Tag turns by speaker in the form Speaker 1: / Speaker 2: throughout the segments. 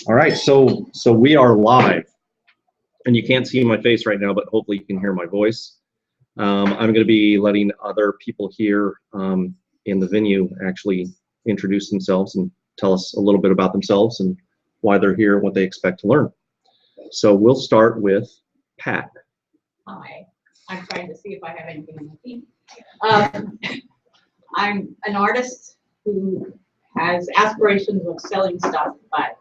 Speaker 1: All right, so we are live, and you can't see my face right now, but hopefully you can hear my voice. I'm going to be letting other people here in the venue actually introduce themselves and tell us a little bit about themselves and why they're here and what they expect to learn. So we'll start with Pat.
Speaker 2: Hi, I'm trying to see if I have anything in my feet. I'm an artist who has aspirations of selling stuff, but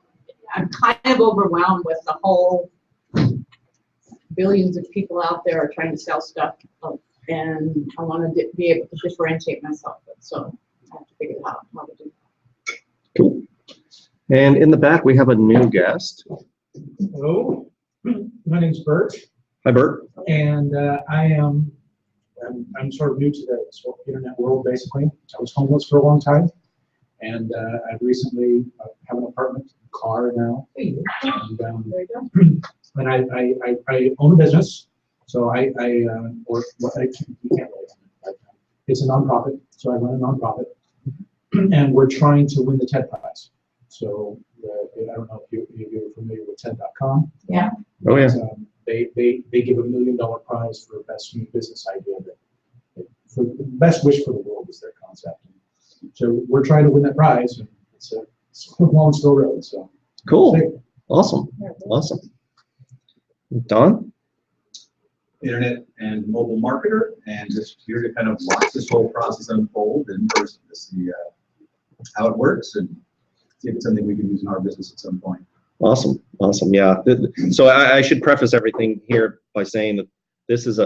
Speaker 2: I'm kind of overwhelmed with the whole billions of people out there are trying to sell stuff, and I want to be able to differentiate myself. So I have to figure out how to do that.
Speaker 1: Cool. And in the back, we have a new guest.
Speaker 3: Hello, my name's Bert.
Speaker 1: Hi, Bert.
Speaker 3: And I'm sort of new to the sort of internet world, basically. I was homeless for a long time, and I've recently have an apartment, car now, and I own a business. So I work. You can't really, it's a nonprofit, so I run a nonprofit, and we're trying to win the TED Prize. So I don't know if you're familiar with TED.com.
Speaker 2: Yeah.
Speaker 1: Oh yeah.
Speaker 3: They give $1 million prize for best new business idea. For the best wish for the world is their concept. So we're trying to win that prize, and it's a long, slow road. So
Speaker 1: cool. Awesome. Awesome. Don?
Speaker 4: Internet and mobile marketer, and just here to kind of watch this whole process unfold in person to see how it works and see if it's something we can use in our business at some point.
Speaker 1: Awesome. Awesome. Yeah. So I should preface everything here by saying that this is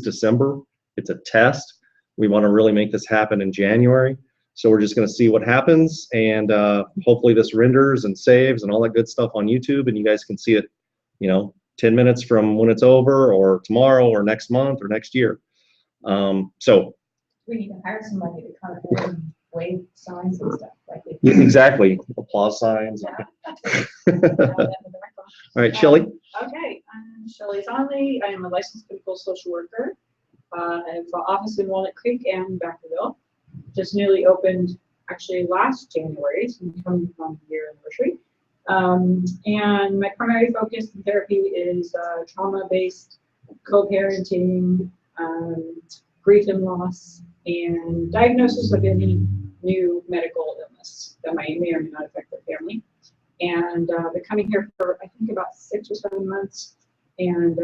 Speaker 1: December. It's a test. We want to really make this happen in January. So we're just going to see what happens, and hopefully this renders and saves and all that good stuff on YouTube, and you guys can see it, 10 minutes from when it's over, or tomorrow, or next month, or next year. So
Speaker 2: We need to hire somebody to come and wave signs and stuff like that.
Speaker 1: exactly, applause signs.
Speaker 2: Yeah.
Speaker 1: All right, Shelley.
Speaker 5: Okay, I'm Shelley Zonley. I am a licensed clinical social worker. I have an office in Walnut Creek and Vacaville. Just newly opened actually last January, so I'm coming from the year anniversary. And my primary focus in therapy is trauma-based co-parenting, grief and loss, and diagnosis of any new medical illness that may or may not affect the family. And been coming here for, I think, about 6 or 7 months. And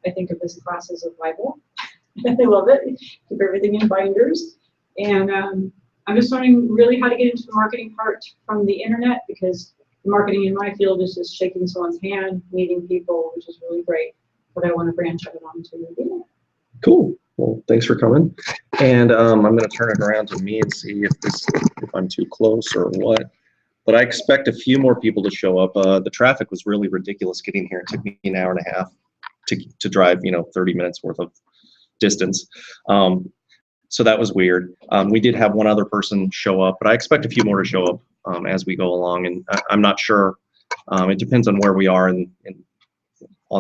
Speaker 5: I think of this class as a Bible. I love it. Keep everything in binders. And I'm just learning really how to get into the marketing part from the internet, because the marketing in my field is just shaking someone's hand, meeting people, which is really great. But I want to branch out onto the internet.
Speaker 1: Cool. Well, thanks for coming. And I'm going to turn it around to me and see if I'm too close or what. But I expect a few more people to show up. The traffic was really ridiculous getting here. It took me an hour and a half to drive, 30 minutes worth of distance. So that was weird. We did have one other person show up, but I expect a few more to show up as we go along. And I'm not sure. It depends on where we are on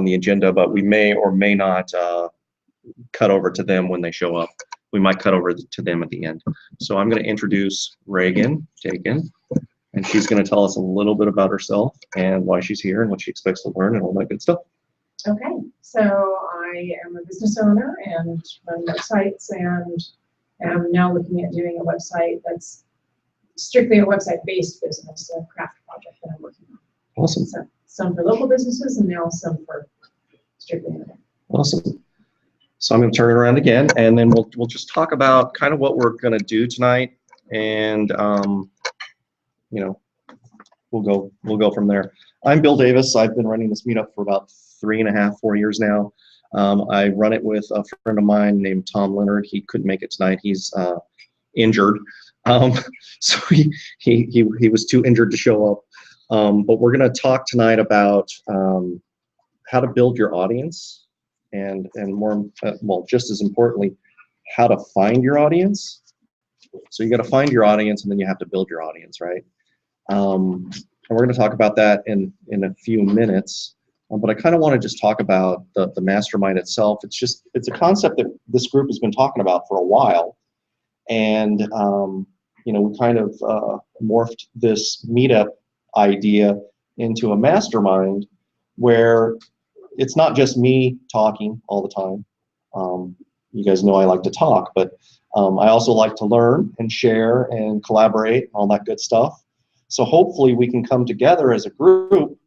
Speaker 1: the agenda, but we may or may not cut over to them when they show up. We might cut over to them at the end. So I'm going to introduce Reagan Taken, and she's going to tell us a little bit about herself and why she's here and what she expects to learn and all that good stuff.
Speaker 6: Okay, so I am a business owner and run websites, and am now looking at doing a website that's strictly a website-based business, a craft project that I'm working on.
Speaker 1: Awesome.
Speaker 6: So some for local businesses and now some for strictly internet.
Speaker 1: Awesome. So I'm going to turn it around again, and then we'll just talk about kind of what we're going to do tonight, and we'll go from there. I'm Bill Davis. I've been running this meetup for about 3.5, 4 years now. I run it with a friend of mine named Tom Leonard. He couldn't make it tonight. He's injured, so he was too injured to show up. But we're going to talk tonight about how to build your audience, and more, well, just as importantly, how to find your audience. So you got to find your audience, and then you have to build your audience, right? And we're going to talk about that in a few minutes. But I kind of want to just talk about the mastermind itself. It's a concept that this group has been talking about for a while, and we kind of morphed this meetup idea into a mastermind where it's not just me talking all the time. You guys know I like to talk, but I also like to learn and share and collaborate, all that good stuff. So hopefully we can come together as a group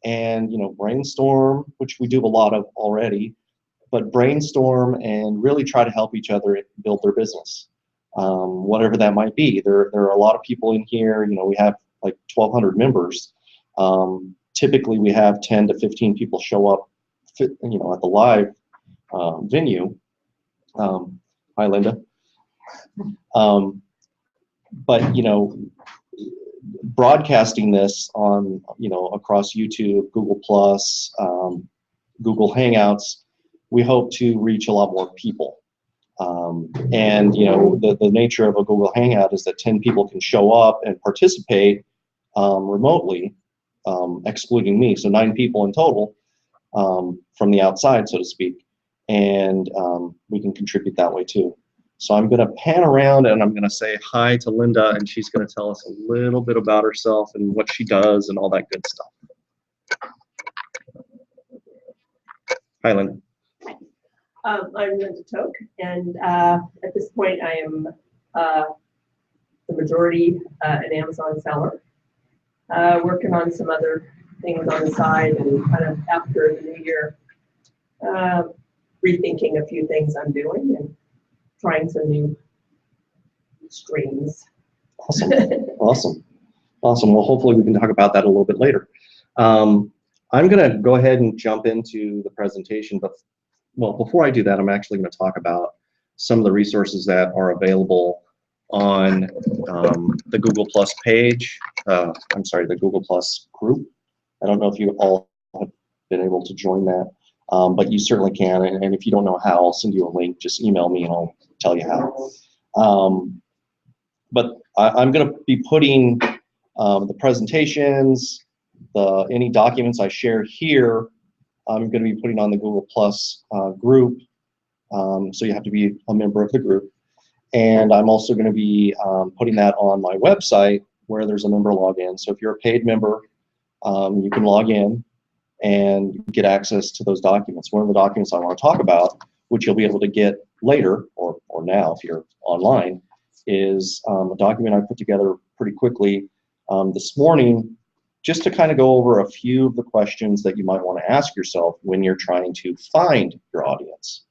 Speaker 1: and brainstorm, which we do a lot of already, but brainstorm and really try to help each other build their business, whatever that might be. There are a lot of people in here. We have like 1,200 members. Typically, we have 10 to 15 people show up, at the live venue. Hi, Linda. But broadcasting this on across YouTube, Google Plus, Google Hangouts, we hope to reach a lot more people. And the nature of a Google Hangout is that 10 people can show up and participate remotely, excluding me. So 9 people in total from the outside, so to speak. And we can contribute that way too. So I'm going to pan around and I'm going to say hi to Linda, and she's going to tell us a little bit about herself and what she does and all that good stuff. Hi, Linda.
Speaker 7: I'm Linda Toke, and at this point I am the majority an Amazon seller, working on some other things on the side, and kind of after the new year, rethinking a few things I'm doing and trying some new streams.
Speaker 1: Awesome, awesome, awesome. Well, hopefully we can talk about that a little bit later. I'm going to go ahead and jump into the presentation, but well, before I do that, I'm actually going to talk about some of the resources that are available on the Google Plus page. I'm sorry, the Google Plus group. I don't know if you all have been able to join that, but you certainly can. And if you don't know how, I'll send you a link. Just email me and I'll tell you how. But I'm going to be putting the presentations, any documents I share here, I'm going to be putting on the Google Plus group, so you have to be a member of the group. And I'm also going to be putting that on my website where there's a member login. So if you're a paid member, you can log in and get access to those documents. One of the documents I want to talk about, which you'll be able to get later or now if you're online, is a document I put together pretty quickly this morning, just to kind of go over a few of the questions that you might want to ask yourself when you're trying to find your audience.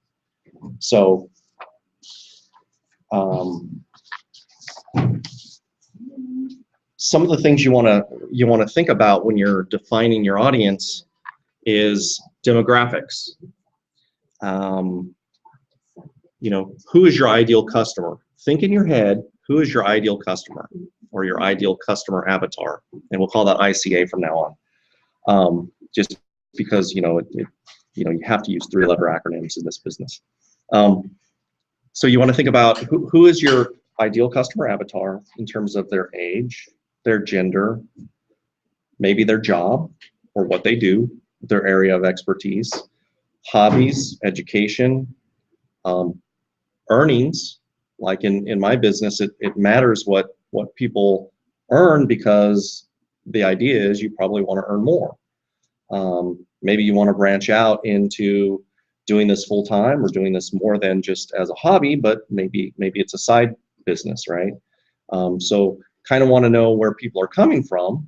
Speaker 1: So some of the things you want to think about when you're defining your audience is demographics. Who is your ideal customer? Think in your head, who is your ideal customer or your ideal customer avatar? And we'll call that ICA from now on. Just because, you have to use 3-letter acronyms in this business. So you want to think about who is your ideal customer avatar in terms of their age, their gender, maybe their job or what they do, their area of expertise, hobbies, education, earnings. Like in my business, it matters what people earn, because the idea is you probably want to earn more. Maybe you want to branch out into doing this full time or doing this more than just as a hobby, but maybe it's a side business, right? So kind of want to know where people are coming from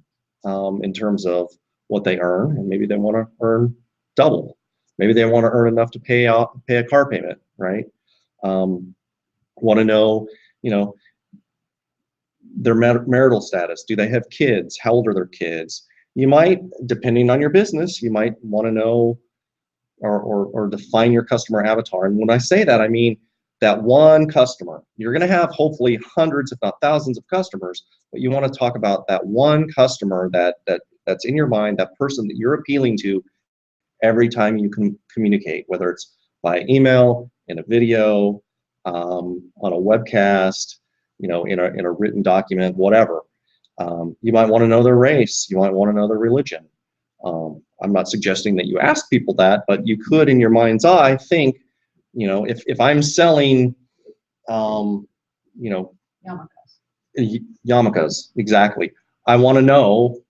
Speaker 1: in terms of what they earn, and maybe they want to earn double. Maybe they want to earn enough to pay a car payment, right? Want to know, their marital status. Do they have kids? How old are their kids? You might, depending on your business, you might want to know or define your customer avatar. And when I say that, I mean that one customer. You're going to have hopefully hundreds, if not thousands of customers, but you want to talk about that one customer that's in your mind, that person that you're appealing to every time you can communicate, whether it's by email, in a video, on a webcast, in a written document, whatever. You might want to know their race. You might want to know their religion. I'm not suggesting that you ask people that, but you could, in your mind's eye, think, if I'm selling,
Speaker 2: Yarmulkes.
Speaker 1: yarmulkes, exactly. I want to know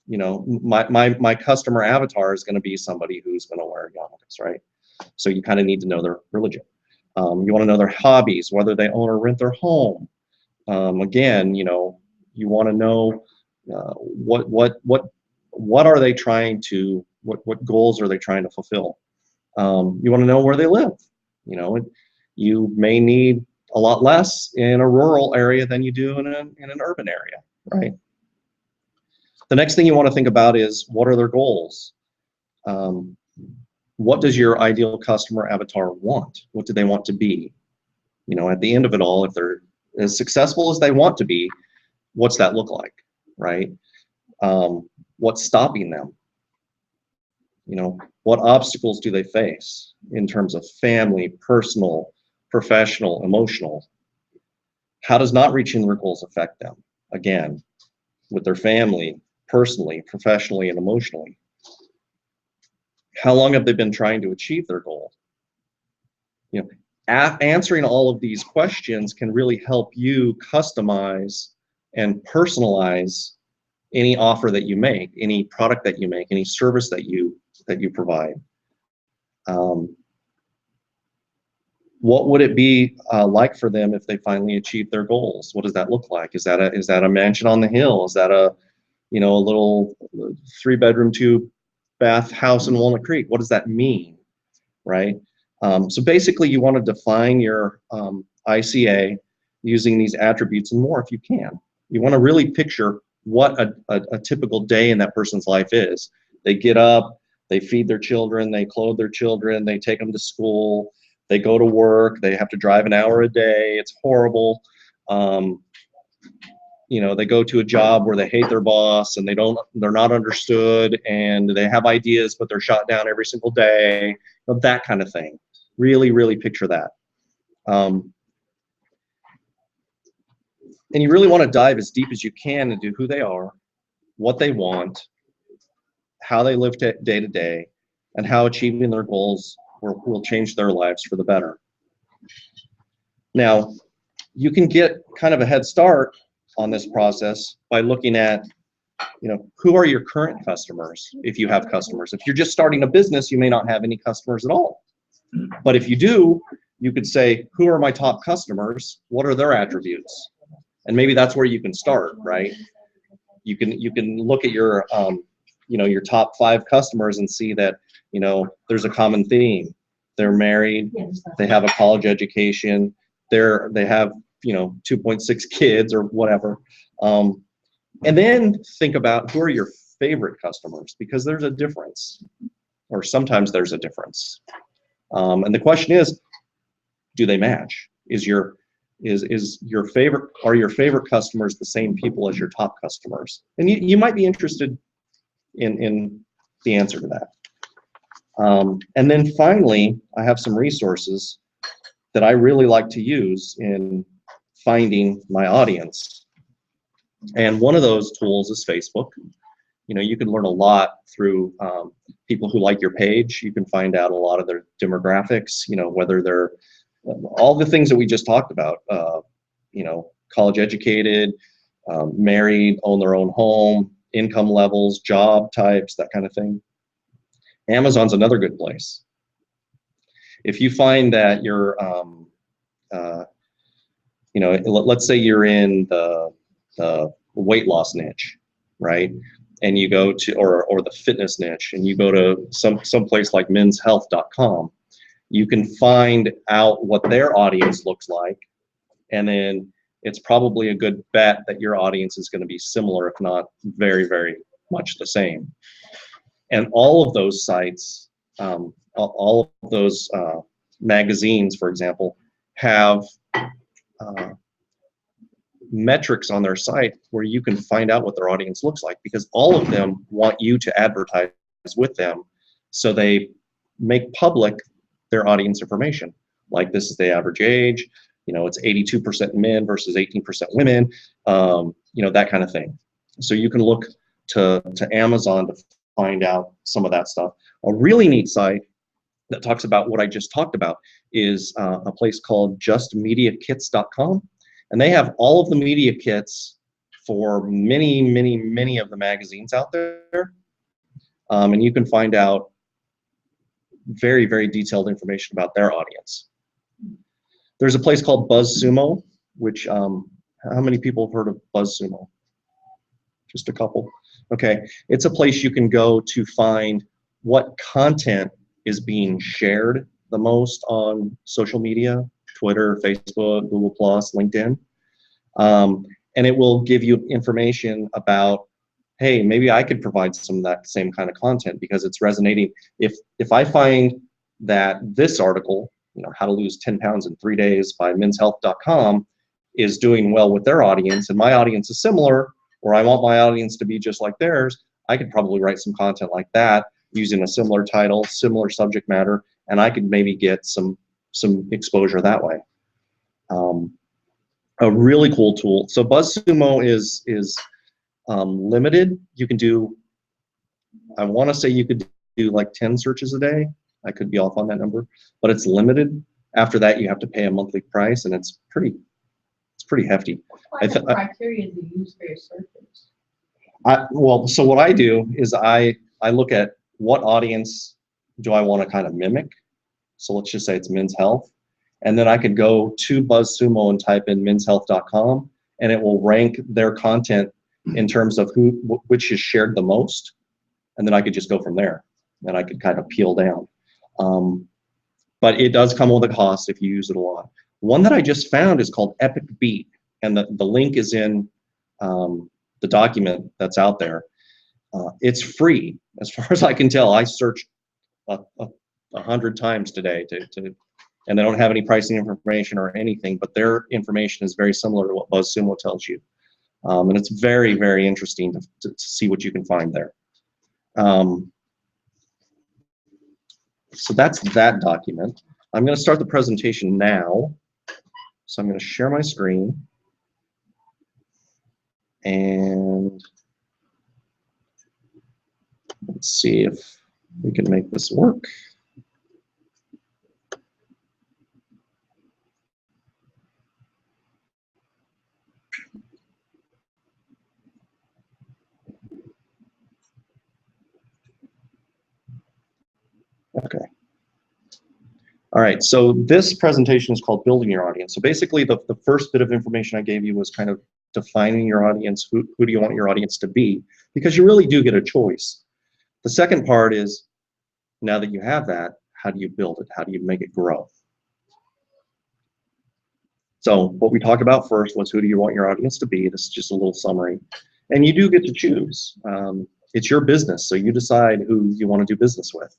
Speaker 1: You know, my customer avatar is going to be somebody who's going to wear yarmulkes, right? So you kind of need to know their religion. You want to know their hobbies, whether they own or rent their home. Again, you know, you want to know what are they trying to, what goals are they trying to fulfill? You want to know where they live. You know, you may need a lot less in a rural area than you do in an urban area, right? The next thing you want to think about is, what are their goals? What does your ideal customer avatar want? What do they want to be? You know, at the end of it all, if they're as successful as they want to be, what's that look like, right? What's stopping them? You know, what obstacles do they face in terms of family, personal, professional, emotional? How does not reaching their goals affect them? Again, with their family, personally, professionally, and emotionally. How long have they been trying to achieve their goal? You know, answering all of these questions can really help you customize and personalize any offer that you make, any product that you make, any service that you provide. What would it be like for them if they finally achieved their goals? What does that look like? Is that a mansion on the hill? Is that a, you know, a little 3-bedroom, 2-bath house in Walnut Creek? What does that mean, right? So basically, you want to define your ICA using these attributes and more if you can. You want to really picture what a typical day in that person's life is. They get up, they feed their children, they clothe their children, they take them to school, they go to work, they have to drive an hour a day, it's horrible. You know, they go to a job where they hate their boss and they're not understood, and they have ideas, but they're shot down every single day, that kind of thing. Really, really picture that. And you really want to dive as deep as you can into who they are, what they want, how they live day to day, and how achieving their goals will change their lives for the better. Now, you can get kind of a head start on this process by looking at, you know, who are your current customers, if you have customers. If you're just starting a business, you may not have any customers at all. But if you do, you could say, who are my top customers? What are their attributes? And maybe that's where you can start, right? You can look at your you know, your top 5 customers and see that, you know, there's a common theme. They're married, they have a college education, they have, you know, 2.6 kids or whatever. And then think about, who are your favorite customers, because there's a difference, or sometimes there's a difference. And the question is, do they match? Are your favorite customers the same people as your top customers? And you might be interested in the answer to that. And then finally, I have some resources that I really like to use in finding my audience. And one of those tools is Facebook. You know, you can learn a lot through people who like your page. You can find out a lot of their demographics, you know, whether they're all the things that we just talked about, you know, college educated, married, own their own home, income levels, job types, that kind of thing. Amazon's another good place. If you find that you're, you know, let's say you're in the weight loss niche, right? And you go to, or the fitness niche, and you go to some place like menshealth.com, you can find out what their audience looks like, and then it's probably a good bet that your audience is going to be similar, if not very, very much the same. And all of those sites, all of those magazines, for example, have metrics on their site where you can find out what their audience looks like, because all of them want you to advertise with them, so they make public their audience information. Like, this is the average age, you know, it's 82% men versus 18% women, you know, that kind of thing. So you can look to Amazon to find out some of that stuff. A really neat site that talks about what I just talked about is a place called justmediakits.com. And they have all of the media kits for many of the magazines out there. And you can find out very detailed information about their audience. There's a place called BuzzSumo, which, how many people have heard of BuzzSumo? Just a couple. Okay, it's a place you can go to find what content is being shared the most on social media, Twitter, Facebook, Google+, LinkedIn. And it will give you information about, hey, maybe I could provide some of that same kind of content because it's resonating. If I find that this article, you know, how to lose 10 pounds in 3 days by menshealth.com is doing well with their audience, and my audience is similar, or I want my audience to be just like theirs, I could probably write some content like that using a similar title, similar subject matter, and I could maybe get some exposure that way. A really cool tool. So BuzzSumo is limited. You can do, I want to say you could do like 10 searches a day. I could be off on that number, but it's limited. After that, you have to pay a monthly price, and it's pretty hefty.
Speaker 2: What kind of criteria do you use for your searches?
Speaker 1: Well, so what I do is I look at what audience do I want to kind of mimic. So let's just say it's Men's Health. And then I could go to BuzzSumo and type in menshealth.com, and it will rank their content in terms of which is shared the most. And then I could just go from there, and I could kind of peel down. But it does come with a cost if you use it a lot. One that I just found is called Epic Beat, and the link is in the document that's out there. It's free, as far as I can tell. I searched 100 times today and they don't have any pricing information or anything, but their information is very similar to what BuzzSumo tells you. And it's very interesting to see what you can find there. So that's that document. I'm going to start the presentation now. So I'm going to share my screen. And let's see if we can make this work. Okay. All right, so this presentation is called Building Your Audience. So basically the first bit of information I gave you was kind of defining your audience. Who do you want your audience to be? Because you really do get a choice. The second part is, now that you have that, how do you build it? How do you make it grow? So what we talked about first was, who do you want your audience to be? This is just a little summary. And you do get to choose. It's your business, so you decide who you want to do business with.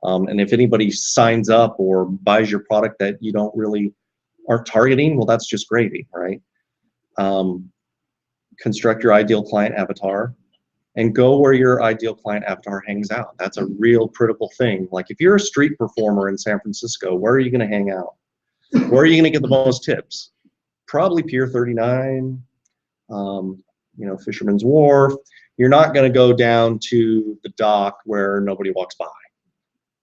Speaker 1: And if anybody signs up or buys your product that you don't really aren't targeting, well, that's just gravy, right? Construct your ideal client avatar and go where your ideal client avatar hangs out. That's a real critical thing. Like if you're a street performer in San Francisco, where are you going to hang out? Where are you going to get the most tips? Probably Pier 39, you know, Fisherman's Wharf. You're not going to go down to the dock where nobody walks by.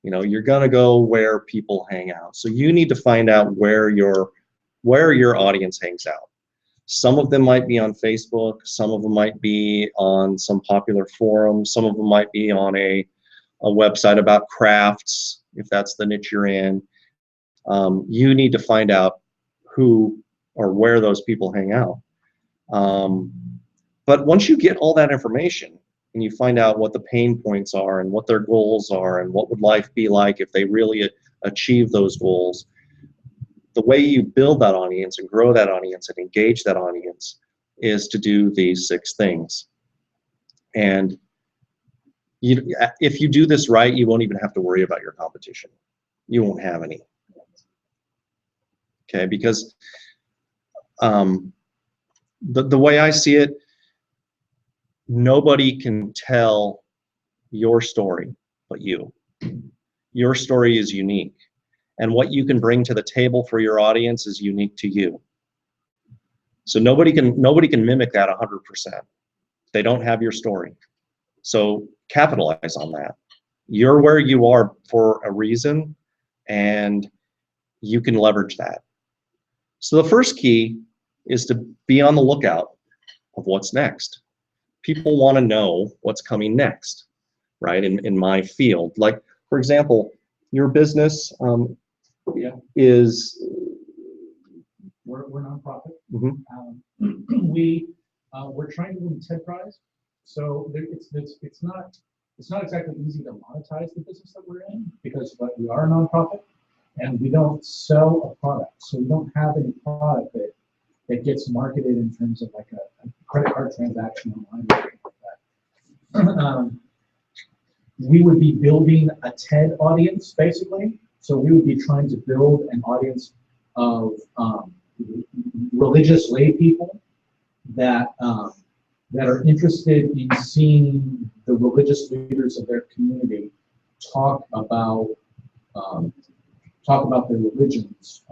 Speaker 1: You know, you're going to go where people hang out. So you need to find out where your audience hangs out. Some of them might be on Facebook. Some of them might be on some popular forum. Some of them might be on a website about crafts, if that's the niche you're in. You need to find out who or where those people hang out. But once you get all that information and you find out what the pain points are and what their goals are and what would life be like if they really achieve those goals, the way you build that audience and grow that audience and engage that audience is to do these 6 things. And if you do this right, you won't even have to worry about your competition. You won't have any. Okay, because the way I see it, nobody can tell your story but you. Your story is unique. And what you can bring to the table for your audience is unique to you. So nobody can mimic that 100%. They don't have your story. So capitalize on that. You're where you are for a reason, and you can leverage that. So the first key is to be on the lookout of what's next. People want to know what's coming next, right? In my field, like for example, your business
Speaker 3: Yeah.
Speaker 1: is.
Speaker 3: We're nonprofit.
Speaker 1: Mhm.
Speaker 3: We're trying to win the TED Prize, so it's not exactly easy to monetize the business that we're in because we are a nonprofit and we don't sell a product, so we don't have any product that gets marketed in terms of like a credit card transaction online or anything like that. We would be building a TED audience basically, so we would be trying to build an audience of religious lay people that are interested in seeing the religious leaders of their community talk about their religions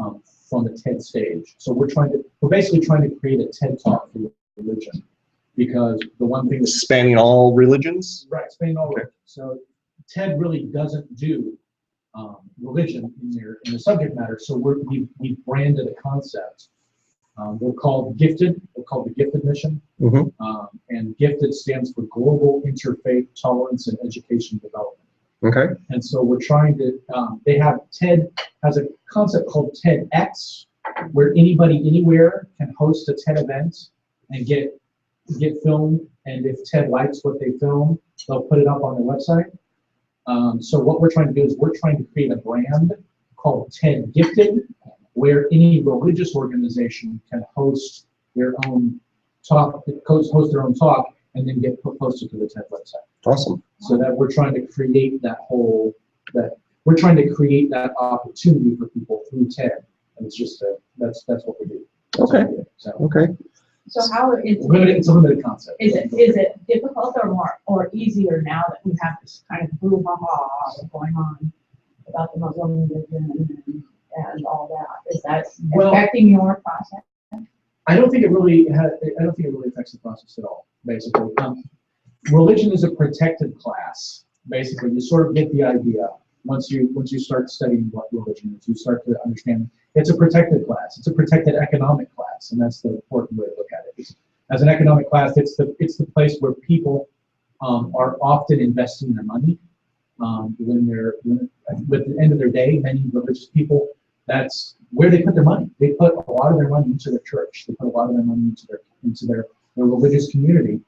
Speaker 3: from the TED stage. So we're basically trying to create a TED talk for religion, because the one thing that's
Speaker 1: Spanning all religions?
Speaker 3: right, spanning all religions. So TED really doesn't do religion in the subject matter. So we branded a concept. We're called Gifted. We're called the Gifted Mission.
Speaker 1: Mhm.
Speaker 3: And Gifted stands for Global Interfaith Tolerance and Education Development.
Speaker 1: Okay.
Speaker 3: And so we're trying to, TED has a concept called TEDx, where anybody anywhere can host a TED event and get filmed. And if TED likes what they film, they'll put it up on their website. So what we're trying to do is we're trying to create a brand called TED Gifted, where any religious organization can host their own talk, and then get posted to the TED website.
Speaker 1: Awesome.
Speaker 3: So that we're trying to create we're trying to create that opportunity for people through TED, and it's just that's what we do.
Speaker 1: Okay.
Speaker 3: So
Speaker 1: Okay.
Speaker 2: So how is
Speaker 3: it's a limited concept.
Speaker 2: Is it difficult or easier now that we have this kind of brouhaha going on about the Muslim religion and all that? Is that affecting your process?
Speaker 3: I don't think it really affects the process at all. Basically, religion is a protected class. Basically, you sort of get the idea once you start studying what religion is. You start to understand it's a protected class. It's a protected economic class, and that's the important way to look at it. As an economic class, it's the place where people are often investing their money. At the end of their day, many religious people, that's where they put their money. They put a lot of their money into their church. They put a lot of their money into their religious community,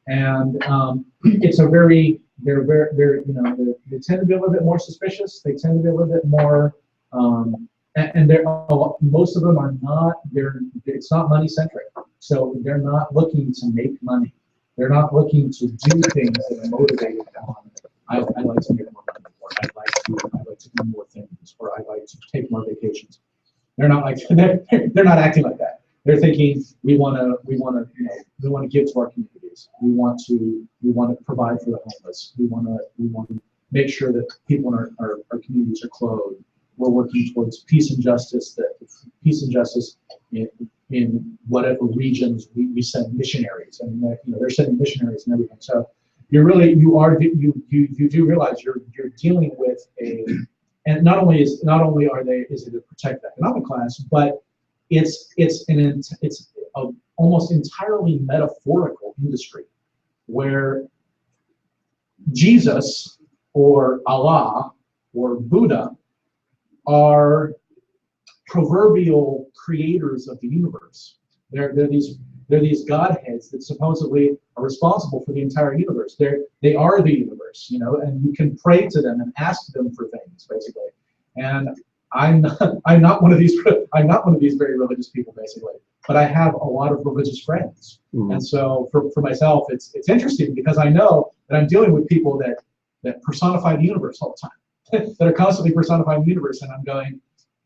Speaker 3: and it's a very they tend to be a little bit more suspicious. They tend to be a little bit more, and most of them are not. It's not money centric, so they're not looking to make money. They're not looking to do things that are motivated on. I like to make more money, or I like to do more things, or I like to take more vacations. They're not acting like that. They're thinking we want to give to our communities. We want to provide for the homeless. We want to make sure that people in our communities are clothed. We're working towards peace and justice. In whatever regions we send missionaries. I mean, they're sending missionaries and everything. So you do realize you're dealing with and not only is it a protected economic class, but it's a almost entirely metaphorical industry where Jesus or Allah or Buddha are proverbial creators of the universe. They're these godheads that supposedly are responsible for the entire universe. They are the universe, and you can pray to them and ask them for things, basically. And I'm not one of these very religious people, basically. But I have a lot of religious friends, and so for myself, it's interesting because I know that I'm dealing with people that personify the universe all the time, that are constantly personifying the universe, and I'm going,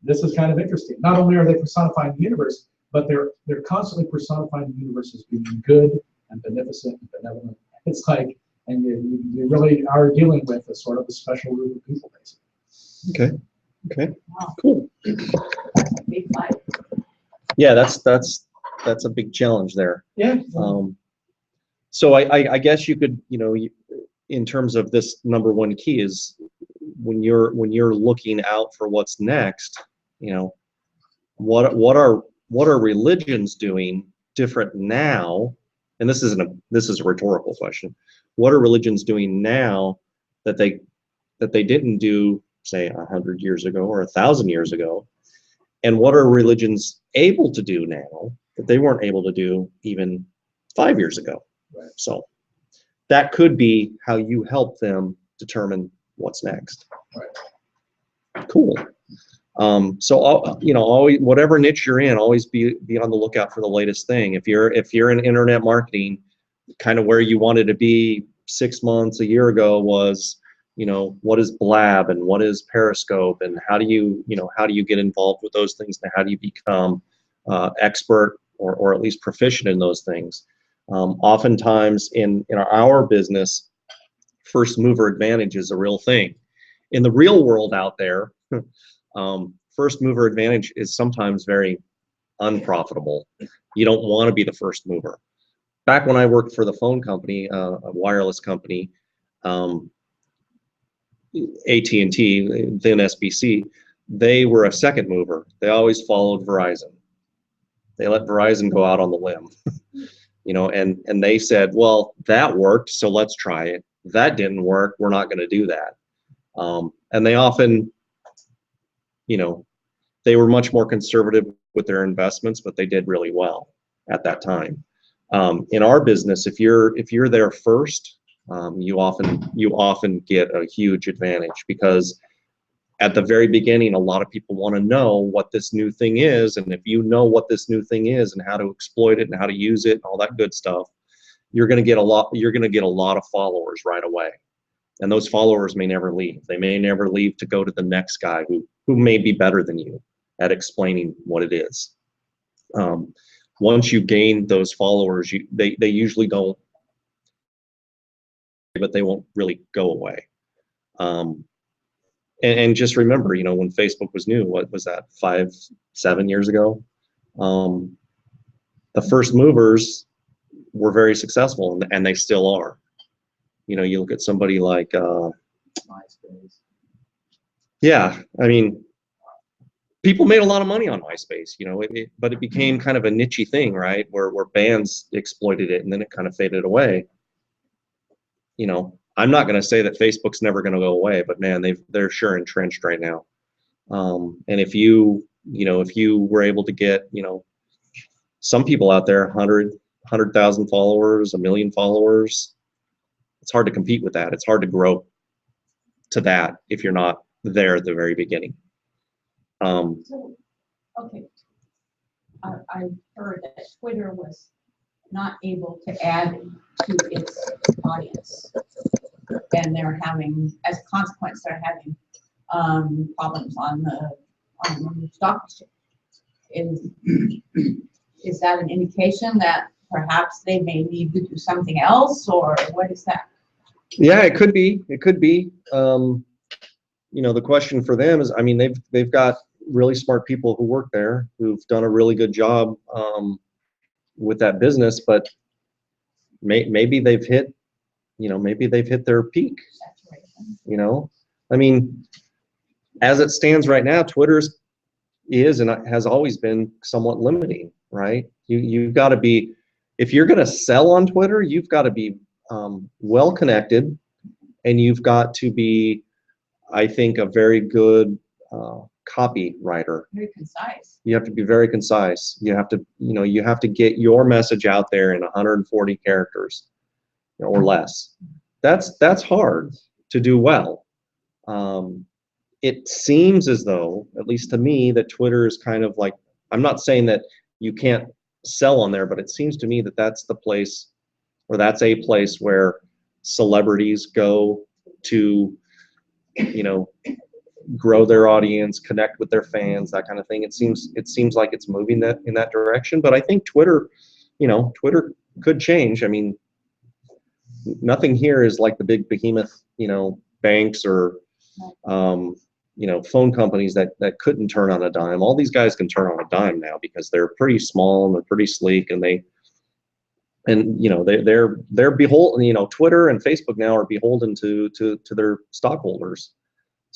Speaker 3: this is kind of interesting. Not only are they personifying the universe, but they're constantly personifying the universe as being good and beneficent and benevolent. It's like, and you really are dealing with a sort of a special group of people, basically.
Speaker 1: Okay.
Speaker 2: Wow.
Speaker 1: Cool.
Speaker 2: That's a big fight.
Speaker 1: Yeah, that's a big challenge there.
Speaker 3: Yeah.
Speaker 1: So I guess you could, in terms of this number one key is when you're looking out for what's next, what are religions doing different now and this is a rhetorical question, what are religions doing now that they didn't do, say, 100 years ago or 1,000 years ago? And what are religions able to do now that they weren't able to do even 5 years ago?
Speaker 4: Right.
Speaker 1: So that could be how you help them determine what's next.
Speaker 4: Right.
Speaker 1: Cool. So always, whatever niche you're in, always be on the lookout for the latest thing. If you're in internet marketing, kind of where you wanted to be 6 months, a year ago was, what is Blab and what is Periscope, and how do you get involved with those things, and how do you become expert or at least proficient in those things. Oftentimes in our business, first mover advantage is a real thing. In the real world out there, first mover advantage is sometimes very unprofitable. You don't want to be the first mover. Back when I worked for the phone company, a wireless company, AT&T, then SBC, they were a second mover. They always followed Verizon. They let Verizon go out on the limb, and they said, well, that worked, so let's try it. That didn't work, we're not going to do that. And they often, they were much more conservative with their investments, but they did really well at that time. In our business, if you're there first, you often get a huge advantage, because at the very beginning, a lot of people want to know what this new thing is, and if you know what this new thing is and how to exploit it and how to use it and all that good stuff, you're going to get a lot of followers right away. And those followers may never leave. They may never leave to go to the next guy who may be better than you at explaining what it is. Once you gain those followers, they usually don't, but they won't really go away. And just remember, when Facebook was new, what was that, 5-7 years ago? The first movers were very successful, and they still are. You look at somebody like,
Speaker 4: MySpace.
Speaker 1: yeah, I mean, people made a lot of money on MySpace, but it became kind of a niche thing, right? Where bands exploited it, and then it kind of faded away. I'm not going to say that Facebook's never going to go away, but man, they're sure entrenched right now. And if you were able to get, some people out there, 100,000 followers, 1 million followers, it's hard to compete with that. It's hard to grow to that if you're not there at the very beginning.
Speaker 2: So, okay. I heard that Twitter was not able to add to its audience, and they're having, as a consequence, they're having problems on the stock exchange. Is that an indication that perhaps they may need to do something else, or what is that?
Speaker 1: Yeah, it could be. It could be. The question for them is, I mean, they've got really smart people who work there who've done a really good job with that business, but maybe they've hit, their peak. I mean, as it stands right now, Twitter's is and has always been somewhat limiting, right? You've got to be, if you're going to sell on Twitter, you've got to be well connected, and you've got to be, I think, a very good copywriter.
Speaker 2: Very concise.
Speaker 1: You have to be very concise. You have to get your message out there in 140 characters or less. That's hard to do well. It seems as though, at least to me, that Twitter is kind of like, I'm not saying that you can't sell on there, but it seems to me that that's the place, or that's a place where celebrities go to, grow their audience, connect with their fans, that kind of thing. It seems like it's moving in that direction. But I think Twitter could change. I mean, nothing here is like the big behemoth, banks or phone companies that couldn't turn on a dime. All these guys can turn on a dime now because they're pretty small and they're pretty sleek, and they're beholden. Twitter and Facebook now are beholden to their stockholders.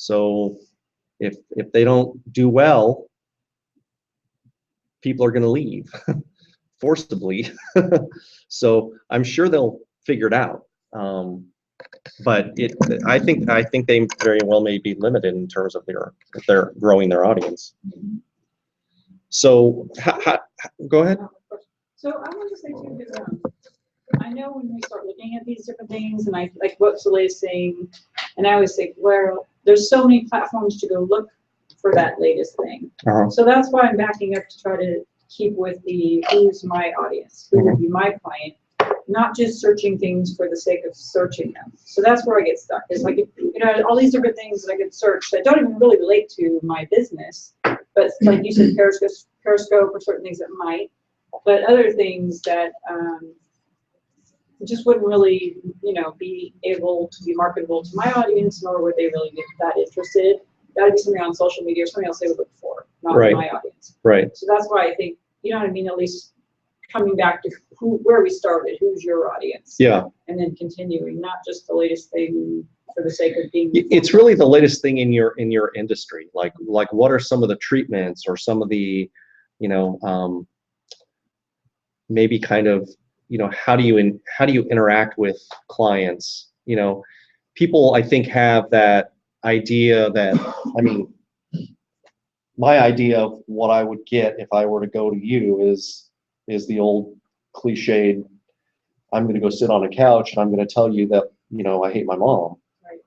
Speaker 1: So if they don't do well, people are going to leave. forcibly. So I'm sure they'll figure it out. But I think they very well may be limited in terms of if they're growing their audience. So go ahead.
Speaker 5: So I want to say too, that, I know when we start looking at these different things and I like what's the latest thing, and I always think, well, there's so many platforms to go look for that latest thing. So that's why I'm backing up to try to keep with the who's my audience, who will be my client, not just searching things for the sake of searching them. So that's where I get stuck. It's like, you know, all these different things that I can search that don't even really relate to my business, but like you said, Periscope or certain things that might, but other things that just wouldn't really, you know, be able to be marketable to my audience, nor would they really get that interested. That'd be something on social media or something else they would look for, not my audience.
Speaker 1: Right.
Speaker 5: So that's why I think, you know what I mean, at least coming back to where we started, who's your audience?
Speaker 1: Yeah.
Speaker 5: And then continuing, not just the latest thing for the sake of being.
Speaker 1: It's really the latest thing in your industry. Like what are some of the treatments or some of the, you know, maybe kind of, you know, how do you interact with clients? You know, people I think have that idea that, I mean, my idea of what I would get if I were to go to you is the old cliched, I'm going to go sit on a couch and I'm going to tell you that, you know, I hate my mom.
Speaker 5: Right.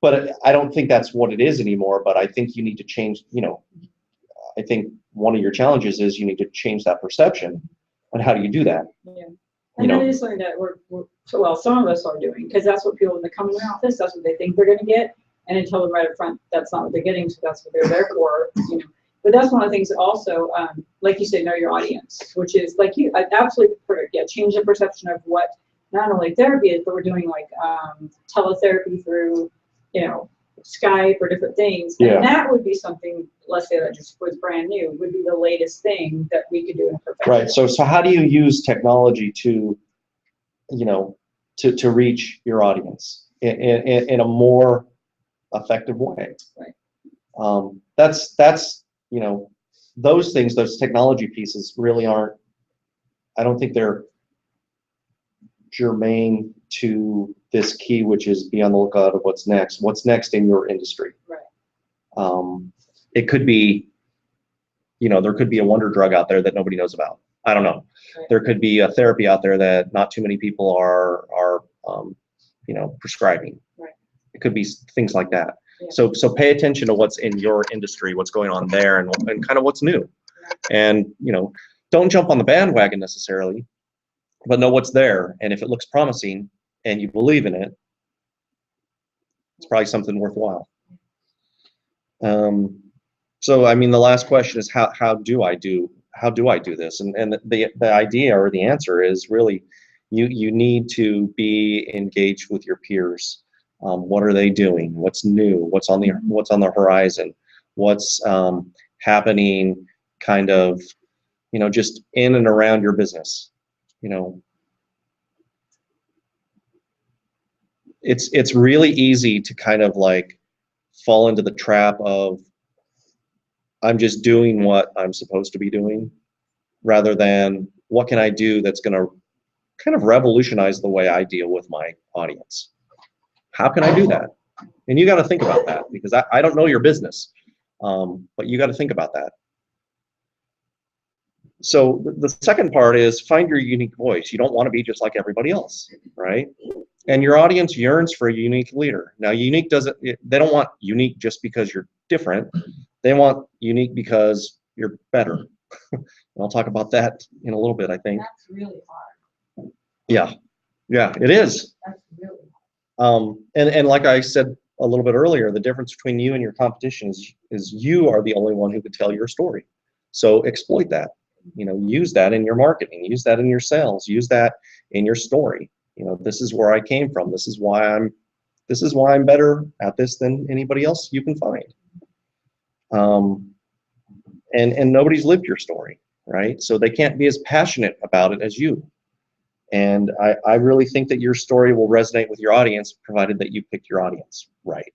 Speaker 1: But I don't think that's what it is anymore, but I think you need to change, you know, I think one of your challenges is you need to change that perception. And how do you do that?
Speaker 5: Yeah. And that is something that well, some of us are doing, because that's what people, when they come in the office, that's what they think they're going to get. And until them right up front, that's not what they're getting, so that's what they're there for, you know. But that's one of the things that also, like you said, know your audience, which is like you, I absolutely change the perception of what not only therapy is, but we're doing like teletherapy through, you know, Skype or different things. And that would be something, let's say that just was brand new, would be the latest thing that we could do in a professional.
Speaker 1: Right. So how do you use technology to, you know, to reach your audience in a more effective way?
Speaker 5: Right.
Speaker 1: That's you know, those things, those technology pieces really aren't, I don't think they're germane to this key, which is be on the lookout of what's next in your industry.
Speaker 5: Right.
Speaker 1: It could be, you know, there could be a wonder drug out there that nobody knows about. I don't know.
Speaker 5: Right.
Speaker 1: There could be a therapy out there that not too many people are you know, prescribing.
Speaker 5: Right.
Speaker 1: It could be things like that.
Speaker 5: Yeah.
Speaker 1: So pay attention to what's in your industry, what's going on there, and kind of what's new. And, you know, don't jump on the bandwagon necessarily, but know what's there. And if it looks promising and you believe in it, it's probably something worthwhile. So, I mean, the last question is how do I do this? And the idea or the answer is really you need to be engaged with your peers. What are they doing? What's new? What's on the horizon? What's happening kind of, you know, just in and around your business? You know, it's really easy to kind of like fall into the trap of I'm just doing what I'm supposed to be doing, rather than what can I do that's going to kind of revolutionize the way I deal with my audience. How can I do that? And you got to think about that, because I don't know your business, but you got to think about that. So the second part is find your unique voice. You don't want to be just like everybody else, right? And your audience yearns for a unique leader. Now, unique they don't want unique just because you're different. They want unique because you're better. And I'll talk about that in a little bit, I think.
Speaker 2: That's really hard.
Speaker 1: Yeah, it is.
Speaker 2: That's really hard.
Speaker 1: And like I said a little bit earlier, the difference between you and your competition is you are the only one who can tell your story. So exploit that. You know, use that in your marketing, use that in your sales, use that in your story. You know, this is where I came from. This is why I'm better at this than anybody else you can find. And nobody's lived your story, right? So they can't be as passionate about it as you. And I really think that your story will resonate with your audience, provided that you picked your audience right.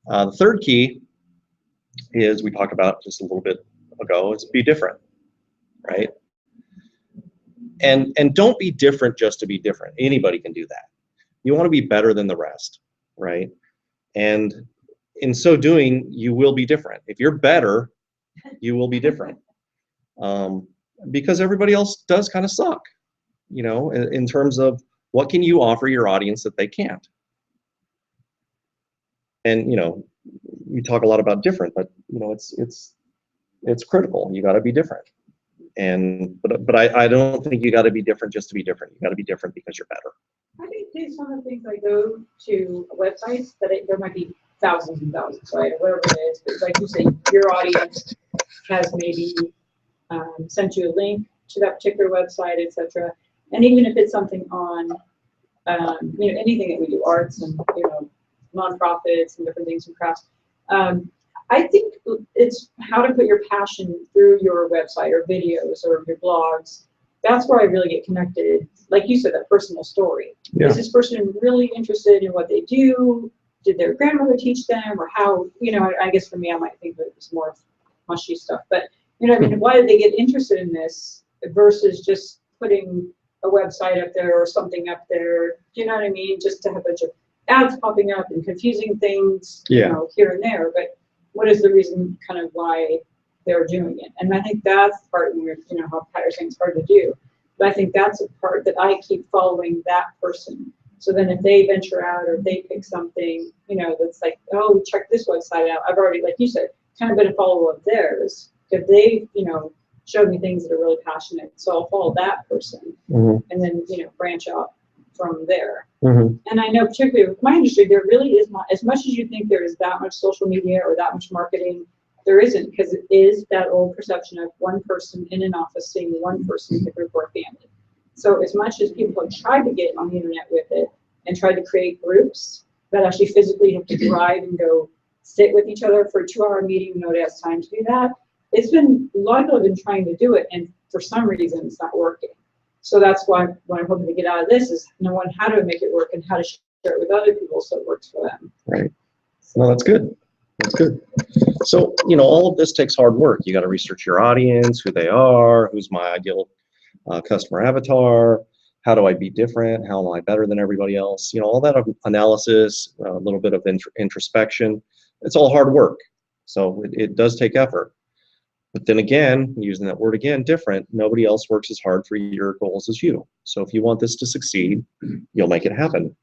Speaker 1: The third key is, we talked about just a little bit ago is be different, right? And don't be different just to be different. Anybody can do that. You want to be better than the rest, right? And in so doing, you will be different. If you're better, you will be different. Because everybody else does kind of suck, you know, in terms of what can you offer your audience that they can't. And, you know, you talk a lot about different, but, you know, it's critical. You got to be different. And but I don't think you got to be different just to be different. You got to be different because you're better.
Speaker 5: I think these some of the things I go to websites that there might be thousands and thousands, right, or whatever it is, but like you say, your audience has maybe sent you a link to that particular website, etc. And even if it's something on, you know, anything that we do, arts and, you know, nonprofits and different things and crafts, I think it's how to put your passion through your website or videos or your blogs. That's where I really get connected. Like you said, that personal story.
Speaker 1: Yeah.
Speaker 5: Is this person really interested in what they do? Did their grandmother teach them? Or how, you know, I guess for me, I might think that it's more mushy stuff. But, you know, I mean, why did they get interested in this versus just putting a website up there or something up there? Do you know what I mean? Just to have a bunch of ads popping up and confusing things, you know, here and there. But what is the reason kind of why they're doing it? And I think that's the part where, you know, how Pat was saying it's hard to do. But I think that's a part that I keep following that person. So then if they venture out or if they pick something, you know, that's like, oh, check this website out. I've already, like you said, kind of been a follower of theirs. If they, you know, showed me things that are really passionate. So I'll follow that person and then, you know, branch out from there. And I know particularly with my industry, there really is not, as much as you think there is that much social media or that much marketing, there isn't, because it is that old perception of one person in an office seeing one person in a group or a family. So as much as people have tried to get on the internet with it and tried to create groups that actually physically have to drive and go sit with each other for a 2-hour meeting, nobody has time to do that. It's been, a lot of people have been trying to do it, and for some reason it's not working. So that's why what I'm hoping to get out of this is knowing how to make it work and how to share it with other people so it works for them.
Speaker 1: Right. No, that's good. That's good. So, you know, all of this takes hard work. You got to research your audience, who they are, who's my ideal customer avatar, how do I be different, how am I better than everybody else, you know, all that analysis, a little bit of introspection. It's all hard work. So it does take effort. But then again, using that word again, different, nobody else works as hard for your goals as you. So if you want this to succeed, you'll make it happen.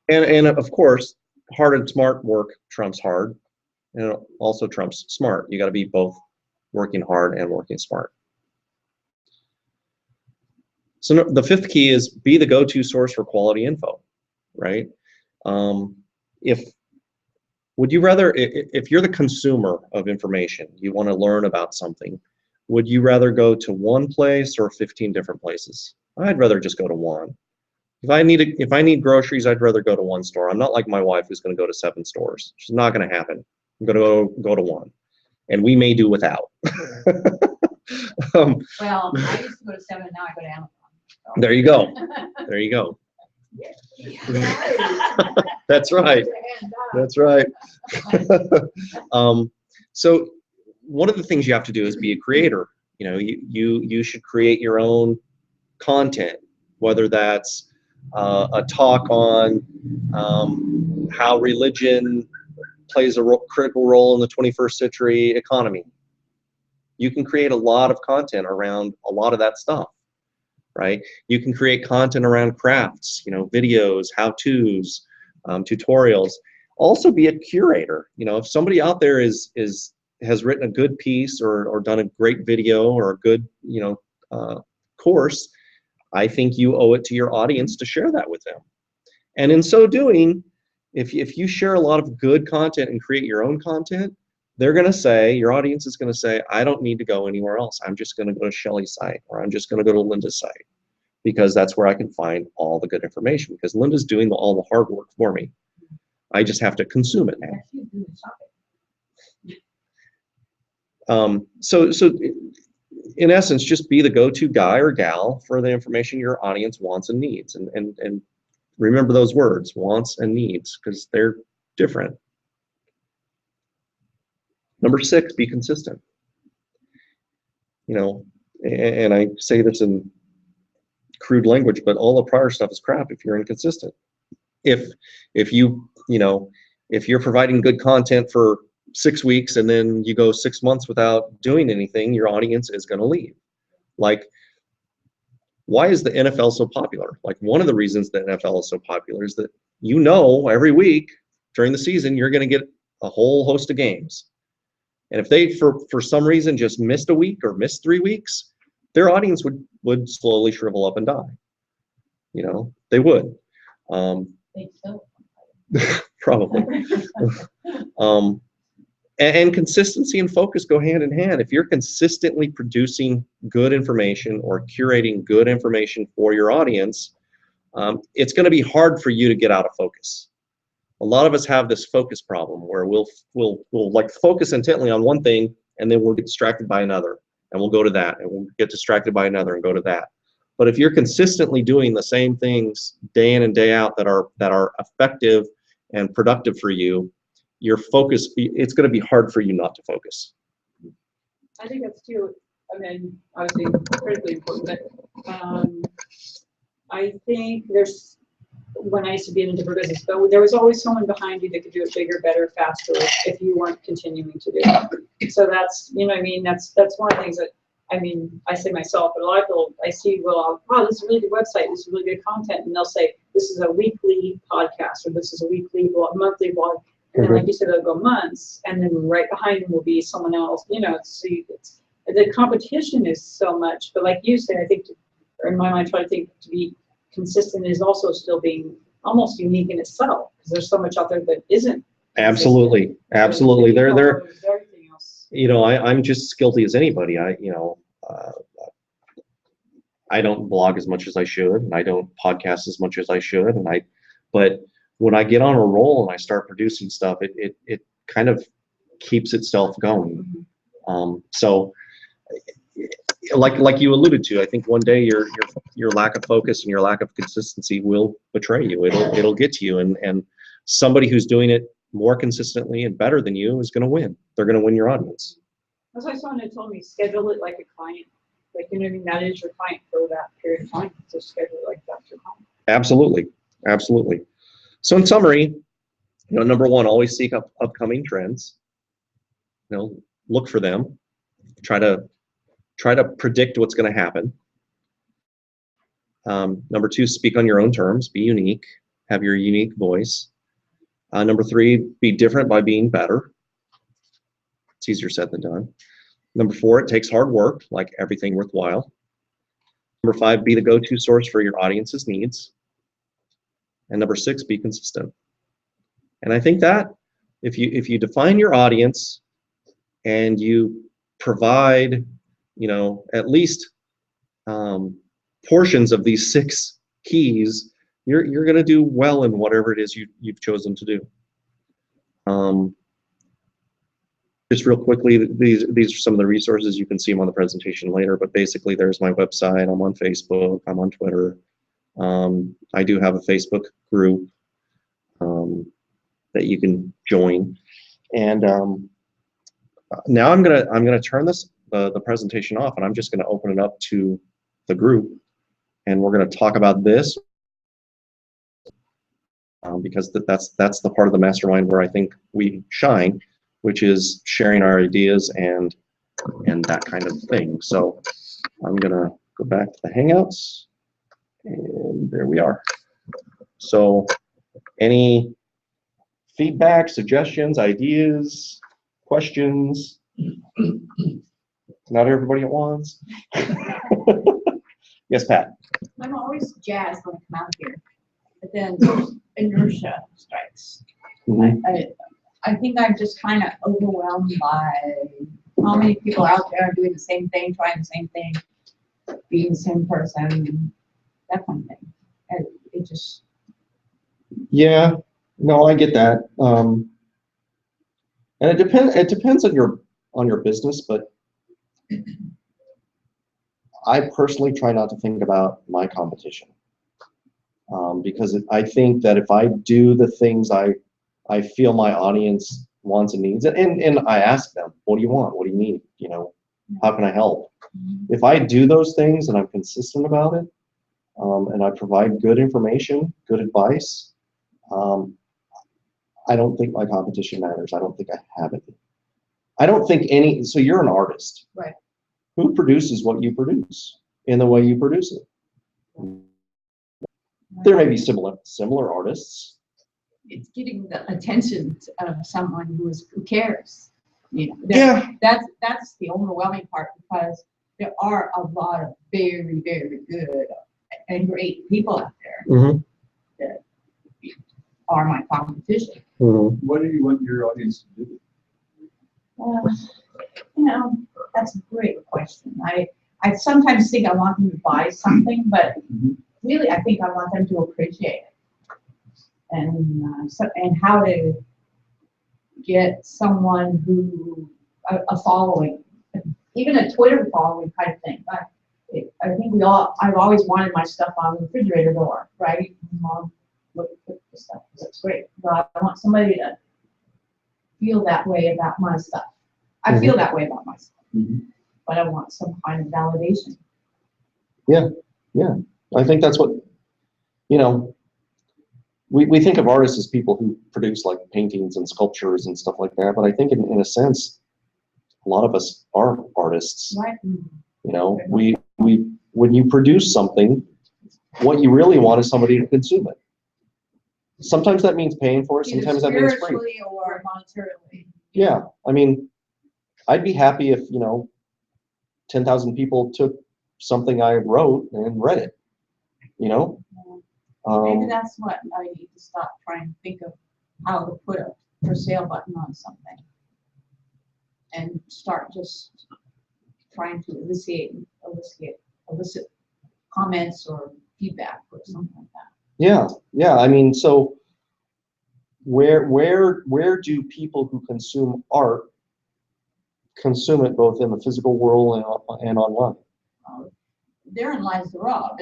Speaker 1: And of course, hard and smart work trumps hard, and it also trumps smart. You got to be both working hard and working smart. So the fifth key is be the go-to source for quality info, right? Would you rather, if you're the consumer of information, you want to learn about something, would you rather go to one place or 15 different places? I'd rather just go to one. If I need groceries, I'd rather go to one store. I'm not like my wife who's going to go to 7 stores. It's not going to happen. I'm going to go to one, and we may do without.
Speaker 2: Well, I used to go to 7, now I go to Amazon. So.
Speaker 1: There you go. There you go. That's right. That's right. So one of the things you have to do is be a creator. You know, you should create your own content, whether that's a talk on how religion plays a critical role in the 21st century economy. You can create a lot of content around a lot of that stuff, right? You can create content around crafts, you know, videos, how-tos, tutorials. Also be a curator. You know, if somebody out there has written a good piece or done a great video or a good, you know, course, I think you owe it to your audience to share that with them. And in so doing, if you share a lot of good content and create your own content, they're going to say, your audience is going to say, I don't need to go anywhere else. I'm just going to go to Shelly's site, or I'm just going to go to Linda's site, because that's where I can find all the good information, because Linda's doing all the hard work for me. I just have to consume it now. So in essence, just be the go-to guy or gal for the information your audience wants and needs. And remember those words, wants and needs, because they're different. Number 6, be consistent. you know, and I say this in crude language, but all the prior stuff is crap if you're inconsistent. If you know, if you're providing good content for 6 weeks and then you go 6 months without doing anything, your audience is going to leave. Like, why is the NFL so popular? Like, one of the reasons the NFL is so popular is that, you know, every week during the season you're going to get a whole host of games. And if they for some reason just missed a week or missed 3 weeks, their audience would slowly shrivel up and die. You know, they would.
Speaker 2: They still.
Speaker 1: Probably. And consistency and focus go hand in hand. If you're consistently producing good information or curating good information for your audience, it's going to be hard for you to get out of focus. A lot of us have this focus problem where we'll like focus intently on one thing and then we'll get distracted by another, and we'll go to that, and we'll get distracted by another and go to that. But if you're consistently doing the same things day in and day out that are effective and productive for you, your focus, it's going to be hard for you not to focus.
Speaker 5: I think that's too, I mean, obviously critically important, but I think there's, when I used to be in a different business, but there was always someone behind you that could do it bigger, better, faster if you weren't continuing to do it. So that's, you know what I mean? That's one of the things that, I mean, I say myself, but a lot of people I see will, wow, this is a really good website, this is really good content, and they'll say, this is a weekly podcast, or this is a weekly blog, monthly blog. And then, like you said, they'll go months, and then right behind them will be someone else. You know, the competition is so much. But like you said, I think, or in my mind, try to think to be consistent is also still being almost unique in itself, because there's so much out there that isn't.
Speaker 1: Absolutely, absolutely. They're
Speaker 5: everything else.
Speaker 1: You know, I'm just as guilty as anybody. I don't blog as much as I should, and I don't podcast as much as I should, but when I get on a roll and I start producing stuff, it kind of keeps itself going. So, like you alluded to, I think one day your lack of focus and your lack of consistency will betray you. It'll get to you, and somebody who's doing it more consistently and better than you is going to win. They're going to win your audience.
Speaker 5: That's why someone had told me, schedule it like a client. Like, you know what I mean? That is your client for that period of time. So schedule it like that's your client.
Speaker 1: Absolutely, absolutely. So in summary, you know, number one, always seek upcoming trends. You know, look for them. Try to predict what's going to happen. Number two, speak on your own terms. Be unique. Have your unique voice. Number three, be different by being better. It's easier said than done. Number four, it takes hard work, like everything worthwhile. Number five, be the go-to source for your audience's needs. And number six, be consistent. And I think that if you define your audience and you provide, you know, at least portions of these 6 keys, you're going to do well in whatever it is you've chosen to do. Just real quickly, these are some of the resources. You can see them on the presentation later, but basically there's my website. I'm on Facebook. I'm on Twitter. I do have a Facebook group that you can join. And now I'm gonna turn the presentation off, and I'm just gonna open it up to the group, and we're gonna talk about this because that's the part of the mastermind where I think we shine, which is sharing our ideas and that kind of thing. So I'm gonna go back to the Hangouts, and there we are. So any feedback, suggestions, ideas, questions? Not everybody at once. Yes, Pat.
Speaker 2: I'm always jazzed when I come out here, but then inertia strikes. I think I'm just kind of overwhelmed by how many people out there are doing the same thing, trying the same thing, being the same person, that kind of thing. And it just.
Speaker 1: Yeah, no, I get that. And it depends on your business, but I personally try not to think about my competition, because I think that if I do the things I feel my audience wants and needs, and I ask them, what do you want? What do you need? You know, how can I help? If I do those things and I'm consistent about it, and I provide good information, good advice, I don't think my competition matters. I don't think I have it. I don't think any, so you're an artist.
Speaker 2: Right.
Speaker 1: Who produces what you produce in the way you produce it? There may be similar artists.
Speaker 2: It's getting the attention of someone who cares. You know,
Speaker 1: Yeah.
Speaker 2: That's the overwhelming part, because there are a lot of very, very good and great people out there
Speaker 1: Mm-hmm.
Speaker 2: that are my competition.
Speaker 1: Mm-hmm.
Speaker 4: What do you want your audience to do?
Speaker 2: You know, that's a great question. I sometimes think I want them to buy something, but
Speaker 4: Mhm.
Speaker 2: really I think I want them to appreciate it. And and how to get someone who a following, even a Twitter following kind of thing. I think I've always wanted my stuff on the refrigerator door, right? Mom, look at the stuff, that's great. But I want somebody to feel that way about my stuff. I feel that way about myself,
Speaker 4: Mhm.
Speaker 2: but I want some kind of validation.
Speaker 1: Yeah. I think that's what, you know, we think of artists as people who produce like paintings and sculptures and stuff like that, but I think in a sense, a lot of us are artists.
Speaker 2: Right?
Speaker 1: You know, when you produce something, what you really want is somebody to consume it. Sometimes that means paying for it,
Speaker 2: Either
Speaker 1: sometimes that means free.
Speaker 2: spiritually or monetarily.
Speaker 1: Yeah, I mean, I'd be happy if, 10,000 people took something I wrote and read it, you know?
Speaker 2: Maybe that's what I need to stop trying to think of how to put a for sale button on something. And start just trying to elicit comments or feedback or something like that.
Speaker 1: Yeah, I mean, so where do people who consume art consume it, both in the physical world and online?
Speaker 2: Therein lies the rub.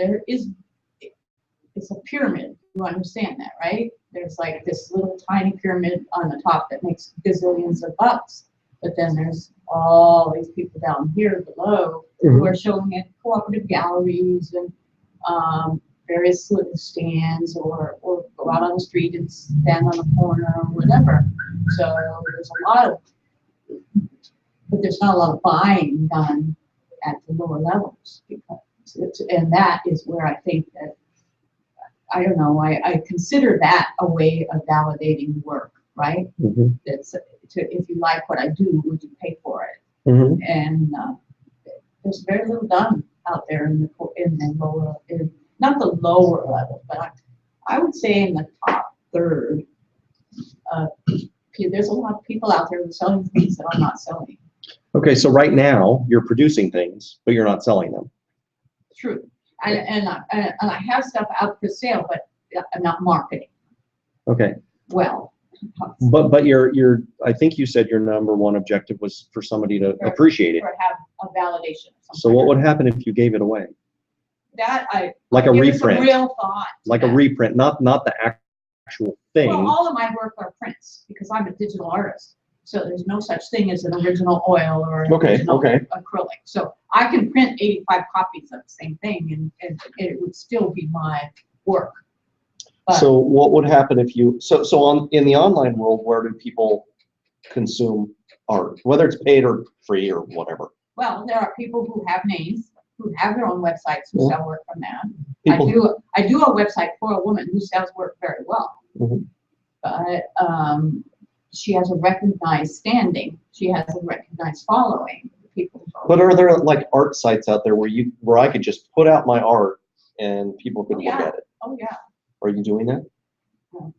Speaker 2: It's a pyramid. You understand that, right? There's like this little tiny pyramid on the top that makes gazillions of bucks, but then there's all these people down here below who are showing at cooperative galleries and various little stands, or go out on the street and stand on a corner or whatever. So there's a lot of, but there's not a lot of buying done at the lower levels, because and that is where I think that, I don't know, I consider that a way of validating work, right? That's if you like what I do, would you pay for it? And there's very little done out there in the lower, not the lower level, but I would say in the top third. There's a lot of people out there who are selling things that I'm not selling.
Speaker 1: Okay, so right now you're producing things, but you're not selling them.
Speaker 2: True. And I have stuff out for sale, but I'm not marketing.
Speaker 1: Okay.
Speaker 2: Well.
Speaker 1: But your I think you said your number one objective was for somebody to appreciate it.
Speaker 2: Or have a validation.
Speaker 1: So what would happen if you gave it away?
Speaker 2: That
Speaker 1: like a
Speaker 2: give it
Speaker 1: reprint.
Speaker 2: some real thought.
Speaker 1: Like a reprint, not the actual thing.
Speaker 2: Well, all of my work are prints because I'm a digital artist. So there's no such thing as an original oil or an original acrylic. So I can print 85 copies of the same thing and it would still be my work. But
Speaker 1: so what would happen if you, in the online world, where do people consume art, whether it's paid or free or whatever?
Speaker 2: Well, there are people who have names, who have their own websites, who sell work from that. I do a website for a woman who sells work very well. But she has a recognized standing. She has a recognized following. People.
Speaker 1: But are there like art sites out there where I could just put out my art and people could look at it?
Speaker 2: Oh yeah.
Speaker 1: Are you doing that?
Speaker 2: No.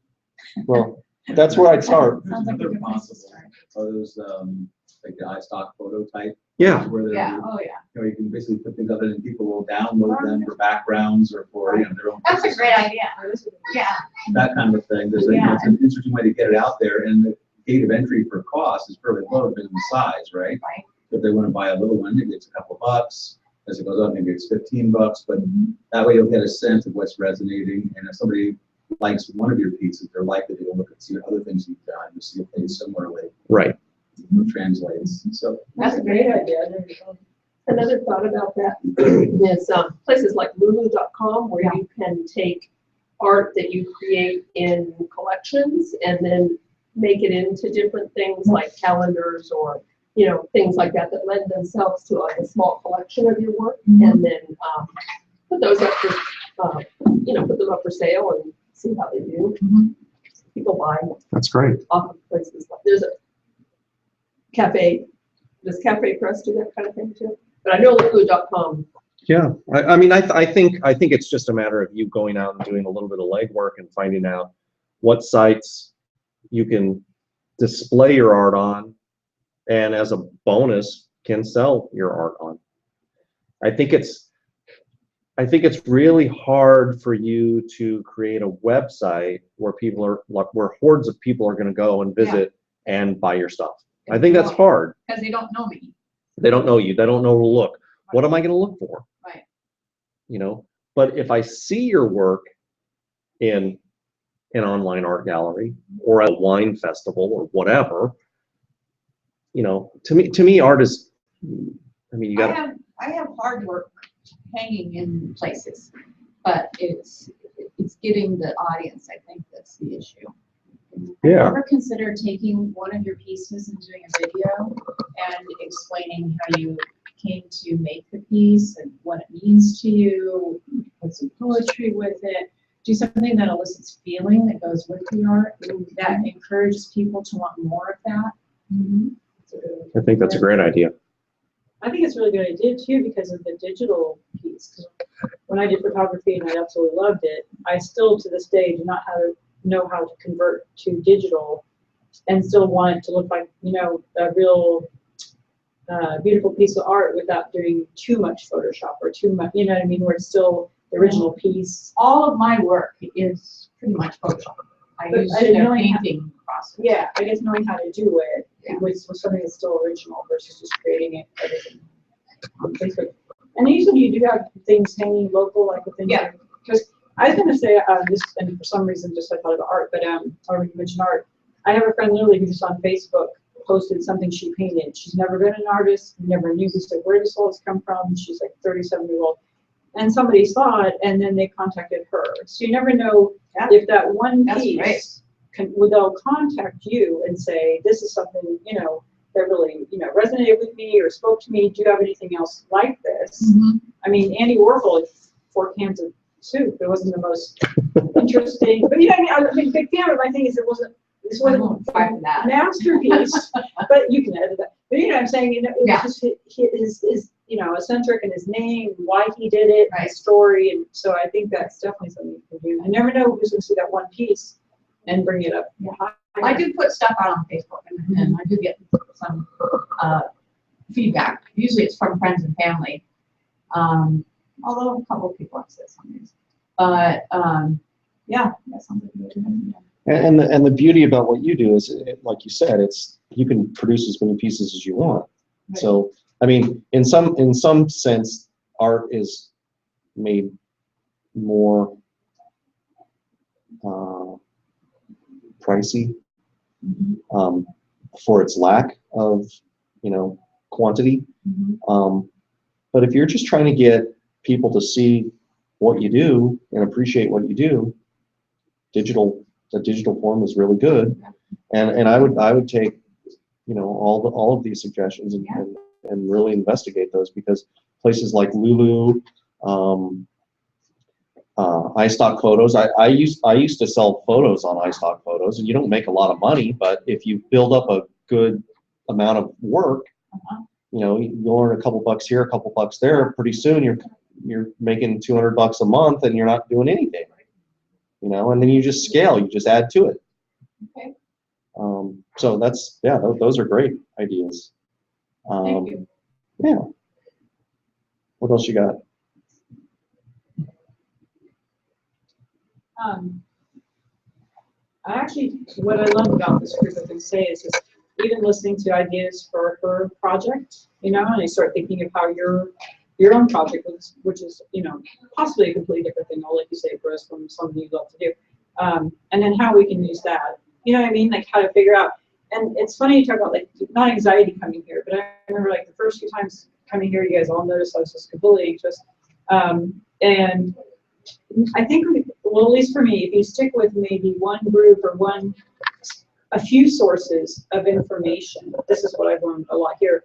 Speaker 1: Well, that's where I'd start.
Speaker 2: Sounds like a
Speaker 4: Another
Speaker 2: good place to
Speaker 4: possible.
Speaker 2: start.
Speaker 4: Are those like the iStock photo type?
Speaker 1: Yeah.
Speaker 4: Where they're,
Speaker 2: Yeah. Oh yeah.
Speaker 4: you can basically put things up and people will download them for backgrounds or for their own.
Speaker 2: That's a great idea. Yeah.
Speaker 4: That kind of thing. There's it's an interesting way to get it out there, and the gate of entry for cost is fairly low depending on the size, right?
Speaker 2: Right.
Speaker 4: If they want to buy a little one, maybe it's a couple bucks. As it goes up, maybe it's $15, but that way you'll get a sense of what's resonating. And if somebody likes one of your pieces, they're likely to look and see other things you've done to see if they similarly
Speaker 1: Right.
Speaker 4: translates. So
Speaker 5: That's a great idea.
Speaker 7: Another thought about that is places like lulu.com where you can take art that you create in collections and then make it into different things like calendars or, you know, things like that that lend themselves to like a small collection of your work, and then put those up for, you know, put them up for sale and see how they do. People buy
Speaker 1: That's great.
Speaker 7: off of places like, there's a cafe, does Cafe Press do that kind of thing too? But I know lulu.com.
Speaker 1: Yeah, I mean, I think it's just a matter of you going out and doing a little bit of legwork and finding out what sites you can display your art on, and as a bonus, can sell your art on. I think it's really hard for you to create a website where people are where hordes of people are going to go and visit and buy your stuff. I think that's hard.
Speaker 2: Because they don't know me.
Speaker 1: They don't know you. They don't know where to look. What am I going to look for?
Speaker 2: Right.
Speaker 1: You know, but if I see your work in an online art gallery or a wine festival or whatever, you know, to me, art is, I mean, you got.
Speaker 2: I have hard work hanging in places, but it's getting the audience. I think that's the issue.
Speaker 1: Yeah.
Speaker 8: Ever consider taking one of your pieces and doing a video and explaining how you came to make the piece and what it means to you, put some poetry with it, do something that elicits feeling that goes with the art, that encourages people to want more of that?
Speaker 1: I think that's a great idea.
Speaker 5: I think it's a really good idea too because of the digital piece. 'Cause when I did photography and I absolutely loved it, I still to this day do not know how to convert to digital and still want it to look like, you know, a real beautiful piece of art without doing too much Photoshop or too much, you know what I mean, where it's still the original piece.
Speaker 2: All of my work is pretty much Photoshop. I
Speaker 5: But
Speaker 2: use
Speaker 5: I didn't
Speaker 2: the
Speaker 5: know you
Speaker 2: painting process.
Speaker 5: Yeah, I guess knowing how to do it
Speaker 2: Yeah.
Speaker 5: was something that's still original versus just creating it everything on Facebook. And you said you do have things hanging local, like within your, because I was gonna say this, and for some reason just I thought about art, but or you mentioned art. I have a friend Lily who just on Facebook posted something she painted. She's never been an artist, never knew. He said, "Where does all this come from?" She's like 37-year-old. And somebody saw it, and then they contacted her. So you never know if that one
Speaker 2: That's
Speaker 5: piece
Speaker 2: great.
Speaker 5: they'll contact you and say, "This is something, you know, that really, you know, resonated with me or spoke to me. Do you have anything else like this?" I mean, Andy Warhol, 4 cans of soup. It wasn't the most interesting, but you know, I mean, big fan of it. My thing is, this wasn't a masterpiece, but you can edit that. But you know what I'm saying? You know, it was just his, you know, eccentric and his name, why he did it, his story, and so I think that's definitely something you can do. I never know who's going to see that one piece and bring it up.
Speaker 2: I do put stuff out on Facebook, and I do get some feedback. Usually it's from friends and family, although a couple of people have said something. But yeah, that's something good.
Speaker 1: And the beauty about what you do is, like you said, it's you can produce as many pieces as you want.
Speaker 2: Right.
Speaker 1: So I mean, in some sense, art is made more pricey for its lack of, you know, quantity. But if you're just trying to get people to see what you do and appreciate what you do, the digital form is really good. And I would take, you know, all of these suggestions and really investigate those, because places like Lulu, iStock Photos. I used to sell photos on iStock Photos, and you don't make a lot of money, but if you build up a good amount of work, you know, you'll earn a couple bucks here, a couple bucks there. Pretty soon you're making $200 a month, and you're not doing anything, you know. And then you just scale, you just add to it.
Speaker 2: Okay.
Speaker 1: So that's, yeah, those are great ideas.
Speaker 2: Thank you.
Speaker 1: Yeah. What else you got?
Speaker 5: What I love about this group of say is even listening to ideas for her project, you know, and I start thinking of how your own project was, which is, you know, possibly a completely different thing, like you say, for us, from something you'd love to do. And then how we can use that, you know what I mean? Like how to figure out, and it's funny you talk about like not anxiety coming here, but I remember like the first few times coming here, you guys all noticed I was just completely anxious. And I think, well, at least for me, if you stick with maybe one group or a few sources of information, this is what I've learned a lot here,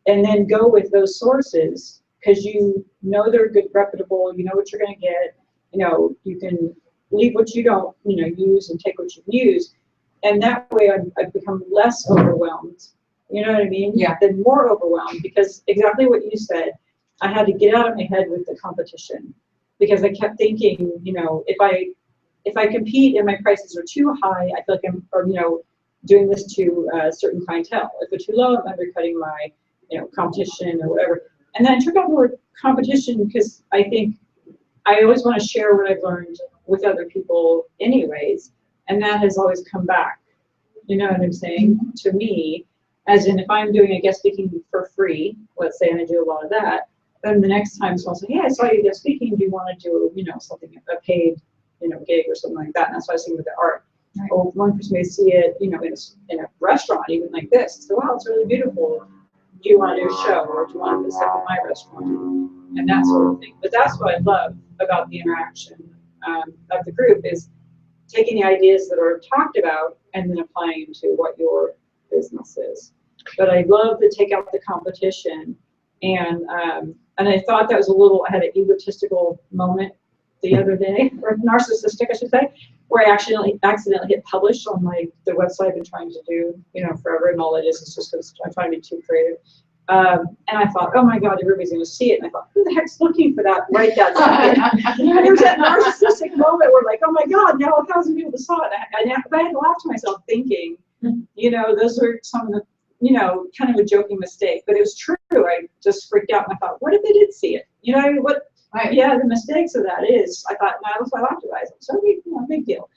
Speaker 5: and then go with those sources, because you know they're good, reputable, you know what you're going to get, you know, you can leave what you don't, you know, use and take what you use. And that way I've become less overwhelmed, you know what I mean?
Speaker 2: Yeah.
Speaker 5: Than more overwhelmed, because exactly what you said, I had to get out of my head with the competition, because I kept thinking, you know, if I compete and my prices are too high, I feel like I'm, or, you know, doing this to a certain clientele. If they're too low, I'm undercutting my, you know, competition or whatever. And then I took out the word competition because I think I always want to share what I've learned with other people anyways, and that has always come back, you know what I'm saying, to me, as in if I'm doing a guest speaking for free, let's say, and I do a lot of that, then the next time someone says, hey, I saw you guest speaking, do you want to do, you know, something, a paid, you know, gig or something like that, and that's why I was thinking with the art.
Speaker 2: Right.
Speaker 5: Or one person may see it, you know, in a restaurant, even like this, so wow, it's really beautiful. Do you want to do a show, or do you want to put stuff in my restaurant, and that sort of thing. But that's what I love about the interaction of the group, is taking the ideas that are talked about and then applying them to what your business is. But I love to take out the competition, and I thought that was a little, I had an egotistical moment the other day, or narcissistic, I should say, where I accidentally hit publish on the website I've been trying to do, you know, forever, and all it is just because I'm trying to be too creative. And I thought, oh my God, everybody's going to see it. And I thought, who the heck's looking for that? Right that second. And there's that narcissistic moment where like, oh my God, now 1,000 people saw it. I had to laugh to myself thinking, you know, those are some of the, you know, kind of a joking mistake, but it was true. I just freaked out and I thought, what if they did see it? You know, what? Right. Yeah, the mistakes of that is, I thought, no, that's why I laughed about it. So big, you know, big deal.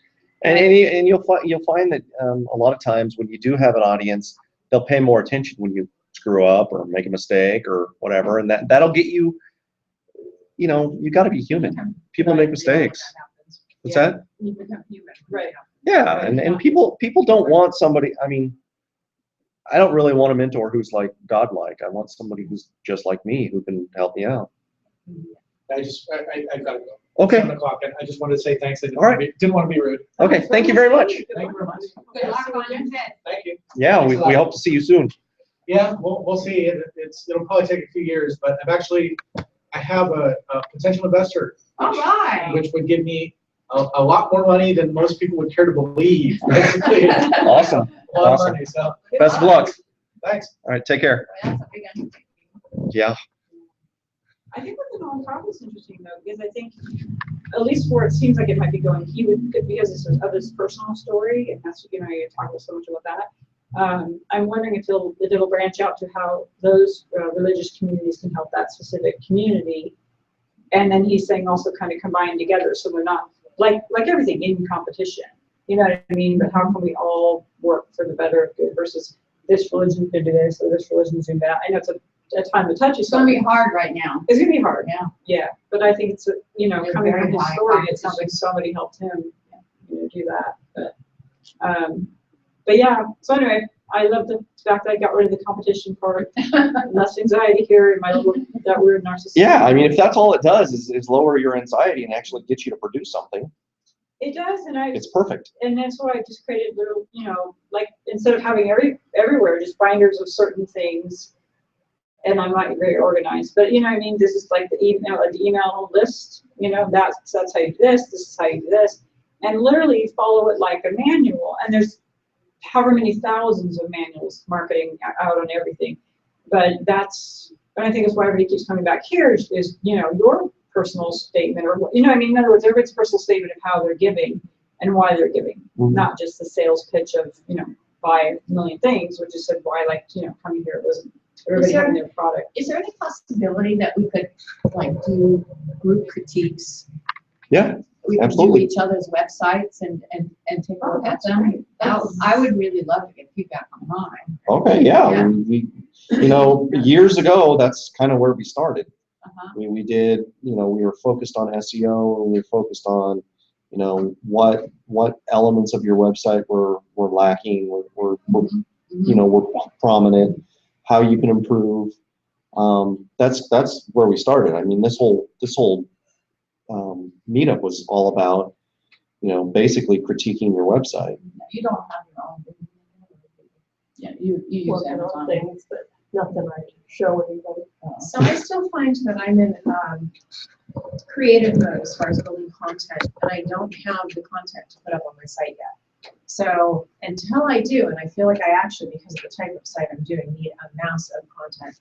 Speaker 1: And you'll find that a lot of times when you do have an audience, they'll pay more attention when you screw up or make a mistake or whatever, and that'll get you. You know, you got to be human. People make mistakes. What's that?
Speaker 6: You become human.
Speaker 5: Right.
Speaker 1: Yeah, and people don't want somebody. I mean, I don't really want a mentor who's like godlike. I want somebody who's just like me who can help me out.
Speaker 3: I've got to go.
Speaker 1: Okay.
Speaker 3: 7 o'clock, and I just wanted to say thanks. I
Speaker 1: All right.
Speaker 3: didn't want to be rude.
Speaker 1: Okay. Thank you very much.
Speaker 3: Thank you very much.
Speaker 2: Good luck on your head.
Speaker 3: Thank you.
Speaker 1: Yeah, we hope to see you soon.
Speaker 3: Yeah, we'll see. It'll probably take a few years, but I have a potential investor,
Speaker 2: All right.
Speaker 3: which would give me a lot more money than most people would care to believe. Basically.
Speaker 1: Awesome.
Speaker 3: A lot
Speaker 1: Awesome.
Speaker 3: of money. So
Speaker 1: Best of luck.
Speaker 3: thanks.
Speaker 1: All right. Take care.
Speaker 2: That's a big undertaking.
Speaker 1: Yeah.
Speaker 5: I think with the nonprofit is interesting though, because I think, at least where it seems like it might be going, he would, because this is of his personal story, and that's, you know, you talk so much about that. I'm wondering if it'll branch out to how those religious communities can help that specific community. And then he's saying also kind of combined together, so we're not like everything in competition. You know what I mean? But how can we all work for the better of good versus this religion could do this or this religion's doing that? I know it's a time to touch.
Speaker 2: It's going to be hard right now.
Speaker 5: It's going to be hard.
Speaker 2: Yeah.
Speaker 5: Yeah, but I think it's you know,
Speaker 2: It's
Speaker 5: coming
Speaker 2: very
Speaker 5: from his
Speaker 2: high
Speaker 5: story, it sounds like somebody helped him, you know, do that. But yeah. So anyway, I love the fact that I got rid of the competition part. Less anxiety here in my little that weird narcissism.
Speaker 1: Yeah, I mean, if that's all it does is lower your anxiety and actually get you to produce something,
Speaker 5: It does, and
Speaker 1: it's perfect.
Speaker 5: and that's why I just created little, you know, like instead of having everywhere just binders of certain things. And I'm not very organized, but you know what I mean? This is like the email list, you know, that's how you do this is how you do this. And literally follow it like a manual. And there's however many thousands of manuals marketing out on everything. But that's, and I think that's why everybody keeps coming back here is, you know, your personal statement or, you know what I mean? In other words, everybody's personal statement of how they're giving and why they're giving, not just the sales pitch of, you know, buy a million things, which is said why, like, you know, coming here, it wasn't everybody having their product.
Speaker 2: Is there any possibility that we could like do group critiques?
Speaker 1: Yeah,
Speaker 2: We could
Speaker 1: absolutely.
Speaker 2: do each other's websites and take a look at them. I would really love to get feedback on mine.
Speaker 1: Okay, yeah.
Speaker 2: Yeah.
Speaker 1: We you know, years ago, that's kind of where we started.
Speaker 2: Uh-huh.
Speaker 1: We did, you know, we were focused on SEO, and we were focused on, you know, what elements of your website were lacking, were you know, were prominent, how you can improve. That's where we started. I mean, this whole meetup was all about, basically critiquing your website.
Speaker 8: You don't have your own. Yeah, you use
Speaker 7: Working on
Speaker 8: Amazon.
Speaker 7: things, but nothing I can show anybody.
Speaker 6: So I still find that I'm in creative mode as far as building content, and I don't have the content to put up on my site yet. So until I do, and I feel like I actually, because of the type of site I'm doing, need a mass of content.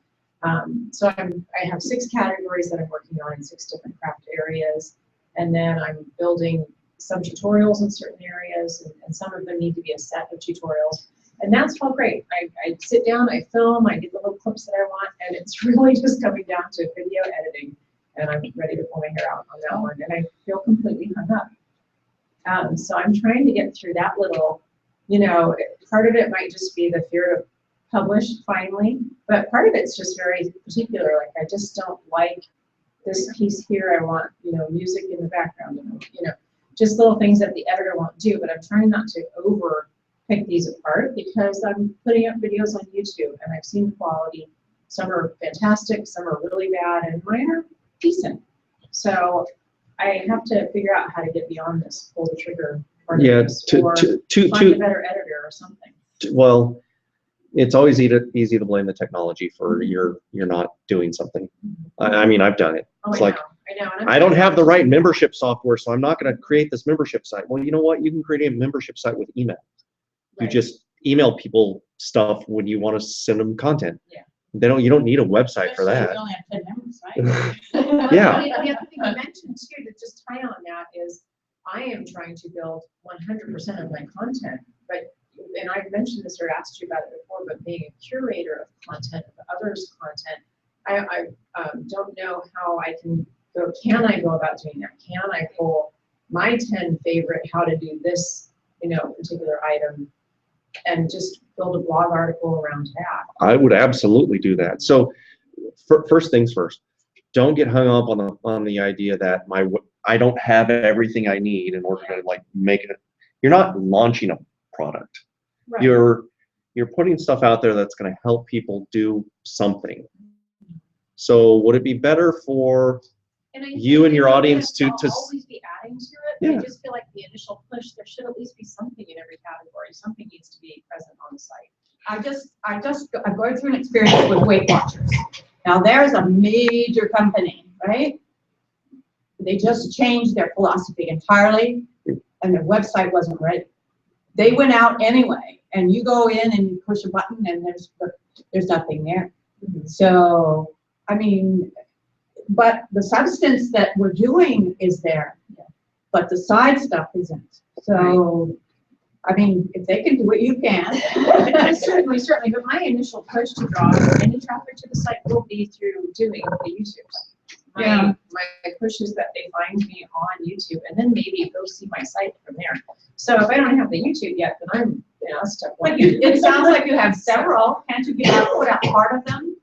Speaker 6: So I have 6 categories that I'm working on in 6 different craft areas, and then I'm building some tutorials in certain areas, and some of them need to be a set of tutorials. And that's all great. I sit down, I film, I get the little clips that I want, and it's really just coming down to video editing, and I'm ready to pull my hair out on that one, and I feel completely hung up. So I'm trying to get through that little, part of it might just be the fear to publish finally, but part of it's just very particular. Like, I just don't like this piece here. I want, music in the background, and, just little things that the editor won't do, but I'm trying not to over pick these apart because I'm putting up videos on YouTube and I've seen quality. Some are fantastic, some are really bad, and mine are decent. So I have to figure out how to get beyond this pull the trigger part
Speaker 1: Yeah,
Speaker 6: of this, or find a better editor or something.
Speaker 1: Well, it's always easy to blame the technology for you're not doing something. I mean, I've done it.
Speaker 6: Oh,
Speaker 1: It's
Speaker 6: I
Speaker 1: like,
Speaker 6: know. And
Speaker 1: I don't have the right membership software, so I'm not going to create this membership site. Well, you know what? You can create a membership site with email. You
Speaker 6: Right.
Speaker 1: just email people stuff when you want to send them content.
Speaker 6: Yeah.
Speaker 1: You don't need a website for
Speaker 8: Especially if
Speaker 1: that.
Speaker 8: you only have 10 members, right?
Speaker 6: Well,
Speaker 1: Yeah.
Speaker 6: The other thing you mentioned too, to just tie on that is, I am trying to build 100% of my content, but, and I've mentioned this or asked you about it before, but being a curator of content, of others' content, I don't know how I can go about doing that? Can I pull my 10 favorite how to do this, particular item, and just build a blog article around that?
Speaker 1: I would absolutely do that. So first things first, don't get hung up on the idea that I don't have everything I need in order to make it. You're not launching a product.
Speaker 6: Right.
Speaker 1: You're putting stuff out there that's going to help people do something. So would it be better for you and your audience to
Speaker 6: always be adding to it?
Speaker 1: Yeah.
Speaker 6: I just feel like the initial push, there should at least be something in every category. Something needs to be present on the site.
Speaker 2: I'm going through an experience with Weight Watchers. Now, there's a major company, right? They just changed their philosophy entirely, and their website wasn't ready. They went out anyway, and you go in and you push a button, and there's nothing there. So, I mean, but the substance that we're doing is there, but the side stuff isn't. So, I mean, if they can do it, you can.
Speaker 6: Certainly. But my initial push to draw any traffic to the site will be through doing the YouTubes. My push is that they find me on YouTube, and then maybe go see my site from there. So if I don't have the YouTube yet, then I'm, step one.
Speaker 2: It sounds like you have several. Can't you put out part of them?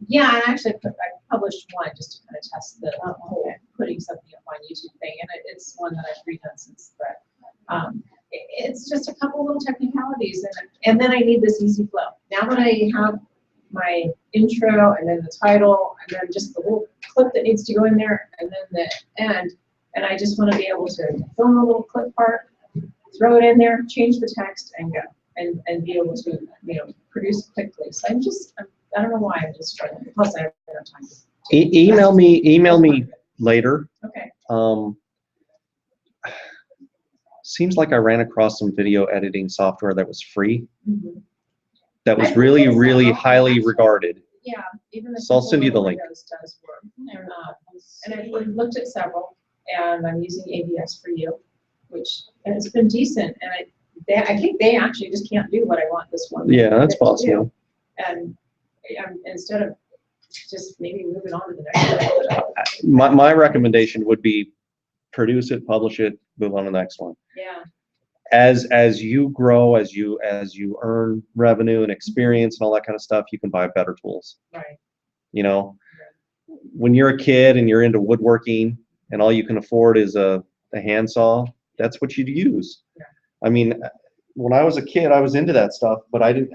Speaker 6: Yeah, and actually I published one just to kind of test the whole putting something up on YouTube thing, and it's one that I've redone since. But it's just a couple little technicalities, and then I need this easy flow. Now that I have my intro and then the title and then just the little clip that needs to go in there and then the end, and I just want to be able to film a little clip part, throw it in there, change the text, and go and be able to produce quickly. So I don't know why I'm just struggling. Plus, I have no time.
Speaker 1: email me later.
Speaker 6: Okay.
Speaker 1: Seems like I ran across some video editing software that was free.
Speaker 6: Mm-hmm.
Speaker 1: That was
Speaker 6: I
Speaker 1: really,
Speaker 6: think
Speaker 1: really
Speaker 6: so.
Speaker 1: highly regarded.
Speaker 6: Yeah, even the
Speaker 1: So I'll send you the link.
Speaker 6: does work. And I've looked at several, and I'm using ABS for You, and it's been decent. And I think they actually just can't do what I want this one.
Speaker 1: Yeah, that's
Speaker 6: to do.
Speaker 1: possible.
Speaker 6: And instead of just maybe moving on to the next one.
Speaker 1: My recommendation would be produce it, publish it, move on to the next one.
Speaker 6: Yeah.
Speaker 1: As you grow, as you earn revenue and experience and all that kind of stuff, you can buy better tools.
Speaker 6: Right.
Speaker 1: When you're a kid and you're into woodworking and all you can afford is a handsaw, that's what you'd use.
Speaker 6: Yeah.
Speaker 1: I mean, when I was a kid, I was into that stuff, but I didn't,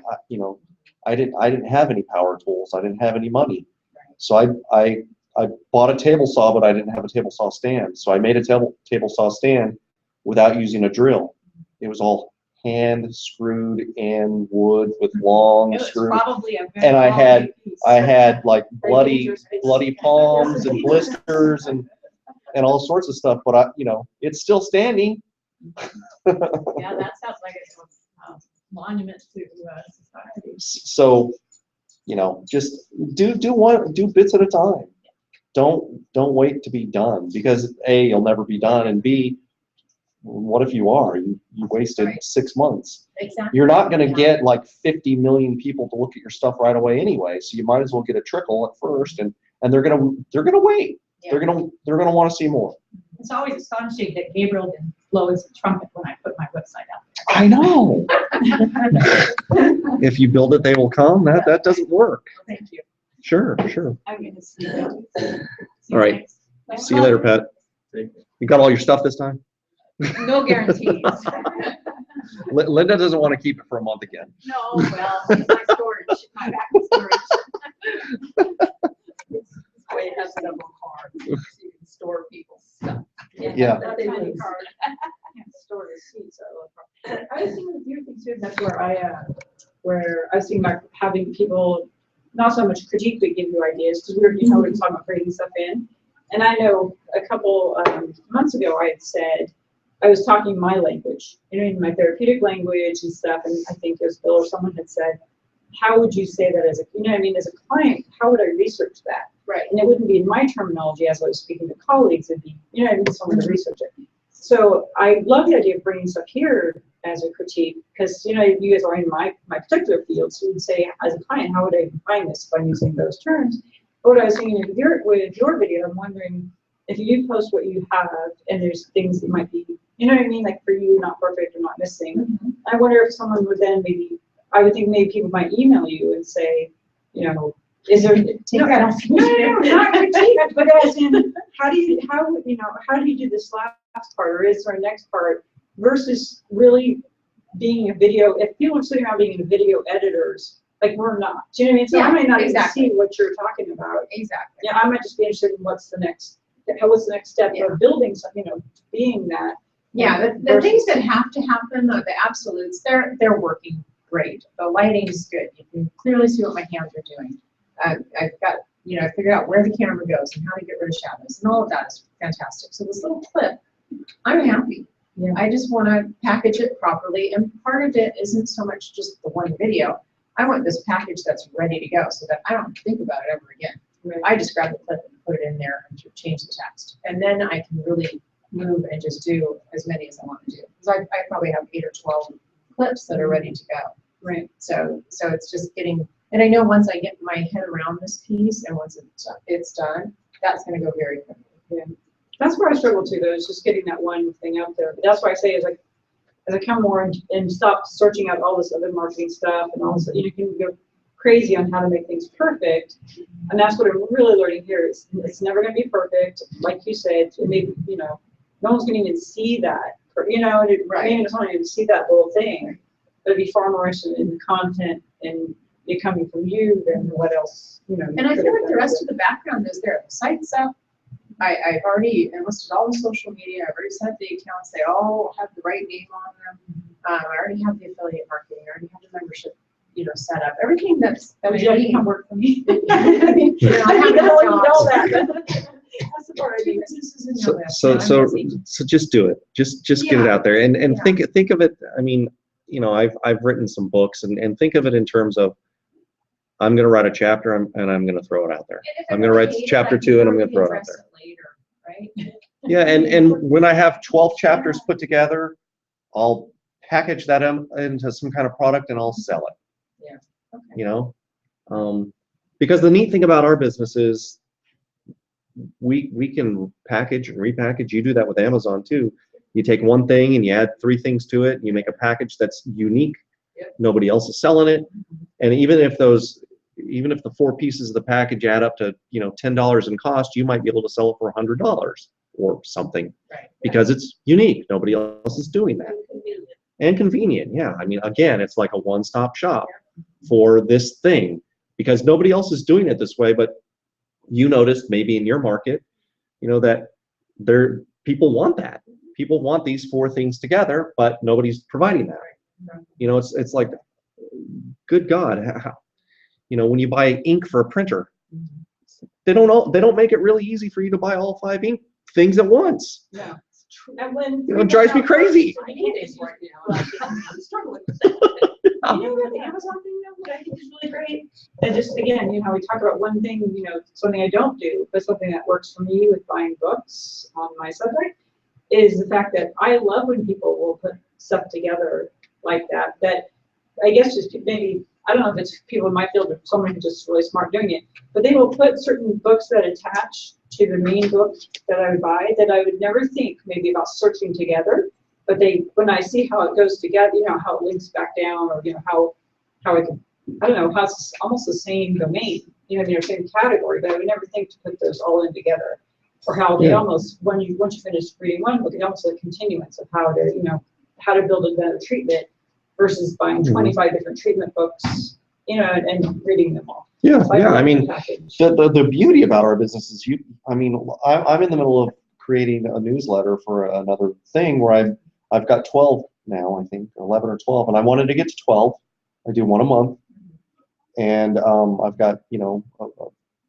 Speaker 1: I didn't have any power tools. I didn't have any money. So I bought a table saw, but I didn't have a table saw stand. So I made a table saw stand without using a drill. It was all hand screwed in wood with long
Speaker 2: It was
Speaker 1: screws.
Speaker 2: probably a very
Speaker 1: And I
Speaker 2: quality piece.
Speaker 1: had like
Speaker 2: Very
Speaker 1: bloody
Speaker 2: dangerous piece.
Speaker 1: palms and blisters and all sorts of stuff. But it's still standing.
Speaker 2: Yeah, that sounds like it's a monument to society.
Speaker 1: So, just do bits at a time. Don't wait to be done, because A, you'll never be done, and B, what if you are? You wasted
Speaker 8: Right.
Speaker 1: 6 months.
Speaker 8: Exactly.
Speaker 1: You're not going to
Speaker 8: Yeah.
Speaker 1: get like 50 million people to look at your stuff right away anyway, so you might as well get a trickle at first, and they're gonna wait.
Speaker 8: Yeah.
Speaker 1: They're gonna want to see more.
Speaker 2: It's always astonishing that Gabriel didn't blow his trumpet when I put my website out.
Speaker 1: I know. If you build it, they will come. That doesn't work.
Speaker 2: Thank you.
Speaker 1: Sure.
Speaker 2: I'm gonna see you.
Speaker 1: All right. See you later, Pat. You got all your stuff this time?
Speaker 2: No guarantees.
Speaker 1: Linda doesn't want to keep it for a month again.
Speaker 2: No, well, it's my storage, my backup storage.
Speaker 7: This way it has a double card, so you can store people's stuff.
Speaker 1: Yeah.
Speaker 2: That's
Speaker 7: They
Speaker 2: my
Speaker 7: lose.
Speaker 2: card. Can't store the seats,
Speaker 5: I was thinking a few things too, and that's where I was thinking about having people, not so much critique, but give you ideas, because we were talking about bringing stuff in. And I know a couple months ago, I had said, I was talking my language, in my therapeutic language and stuff, and I think it was Bill or someone had said, how would you say that as a client, how would I research that?
Speaker 8: Right.
Speaker 5: And it wouldn't be in my terminology as I was speaking to colleagues, it'd be, someone to research it. So I love the idea of bringing stuff here as a critique, because, you guys are in my particular field, so you would say, as a client, how would I define this if I'm using those terms? But what I was thinking with your video, I'm wondering if you post what you have and there's things that might be, like for you, not perfect or not missing. I wonder if someone would then I would think maybe people might email you and say, is there,
Speaker 8: Take that off.
Speaker 5: no, not critique, but as in, how do you do this last part, or is there a next part, versus really being a video, if people are sitting around being video editors, like we're not, do you know what I mean? So I might not even see what you're talking about.
Speaker 8: Exactly.
Speaker 5: Yeah, I might just be interested in what's the next step of building something, being that.
Speaker 8: Yeah, the things that have to happen, the absolutes, they're working great. The lighting is good. You can clearly see what my hands are doing. I've got, I figured out where the camera goes and how to get rid of shadows, and all of that is fantastic. So this little clip, I'm happy.
Speaker 5: Yeah.
Speaker 8: I just want to package it properly, and part of it isn't so much just the one video. I want this package that's ready to go, so that I don't think about it ever again.
Speaker 5: Right.
Speaker 8: I just grab the clip and put it in there and change the text, and then I can really move and just do as many as I want to do. Because I probably have 8 or 12 clips that are ready to go.
Speaker 5: Right.
Speaker 8: So it's just getting, and I know once I get my head around this piece and once it's done, that's going to go very quickly.
Speaker 5: Yeah. That's where I struggle too, though, is just getting that one thing out there. But that's why I say is like, as I come more and stop searching out all this other marketing stuff and all this, you can go crazy on how to make things perfect. And that's what I'm really learning here is it's never going to be perfect. Like you said, it may, no one's going to even see that, maybe it's not even see that little thing. But it'd be far more interested in the content and it coming from you than what else,
Speaker 8: And I feel like the rest of the background is there. The site's up. I've already enlisted all the social media. I've already set the accounts. They all have the right name on them. I already have the affiliate marketing. I already have the membership, set up. Everything that's
Speaker 5: Would you like to come work for me?
Speaker 8: I mean,
Speaker 5: I
Speaker 8: have
Speaker 5: know you
Speaker 8: jobs.
Speaker 5: know that. That's the part I
Speaker 8: Two
Speaker 5: mean.
Speaker 8: businesses in
Speaker 1: So
Speaker 8: Yoga.
Speaker 1: so
Speaker 8: I'm
Speaker 1: so
Speaker 8: busy.
Speaker 1: so just do it. Just get it
Speaker 8: Yeah.
Speaker 1: out there and
Speaker 8: Yeah.
Speaker 1: think of it. I mean, I've written some books and think of it in terms of I'm going to write a chapter and I'm going to throw it out there.
Speaker 8: And if I
Speaker 1: I'm going to
Speaker 8: really
Speaker 1: write
Speaker 8: hate it,
Speaker 1: chapter
Speaker 8: I can
Speaker 1: 2 and I'm going to
Speaker 8: really
Speaker 1: throw it out
Speaker 8: address
Speaker 1: there.
Speaker 8: it later, right?
Speaker 1: Yeah, and when I have 12 chapters put together, I'll package that into some kind of product and I'll sell it.
Speaker 8: Yeah. Okay.
Speaker 1: Because the neat thing about our business is we can package and repackage. You do that with Amazon too. You take one thing and you add 3 things to it and you make a package that's unique.
Speaker 8: Yep.
Speaker 1: Nobody else is selling it. And even if the 4 pieces of the package add up to $10 in cost, you might be able to sell it for $100 or something,
Speaker 8: Right.
Speaker 1: because it's unique. Nobody else is doing that. And convenient, yeah. I mean, again, it's like a one-stop shop. for this thing, because nobody else is doing it this way. But you noticed maybe in your market, that people want that. People want these 4 things together, but nobody's providing that. It's like, good God, when you buy ink for a printer, they don't make it really easy for you to buy all 5 ink things at once.
Speaker 2: Yeah. And when
Speaker 1: It drives me crazy.
Speaker 2: I need it right now. I'm struggling with that. The Amazon thing though, what I think is really great, and just again, we talk about one thing, something I don't do, but something that works for me with buying books on my subject is the fact that I love when people will put stuff together like that. That I guess just maybe, I don't know if it's people in my field or someone who's just really smart doing it, but they will put certain books that attach to the main book that I would buy that I would never think maybe about searching together. But when I see how it goes together, how it links back down, or how it can, I don't know, how it's almost the same domain, same category, but I would never think to put those all in together, or how they almost, once you finish reading one book, it's almost a continuance of how to build a better treatment versus buying 25 different treatment books, and reading them all.
Speaker 1: Yeah,
Speaker 2: So I mean,
Speaker 1: the beauty about our business is I'm in the middle of creating a newsletter for another thing where I've got 12 now, I think, 11 or 12, and I wanted to get to 12. I do 1 a month, and I've got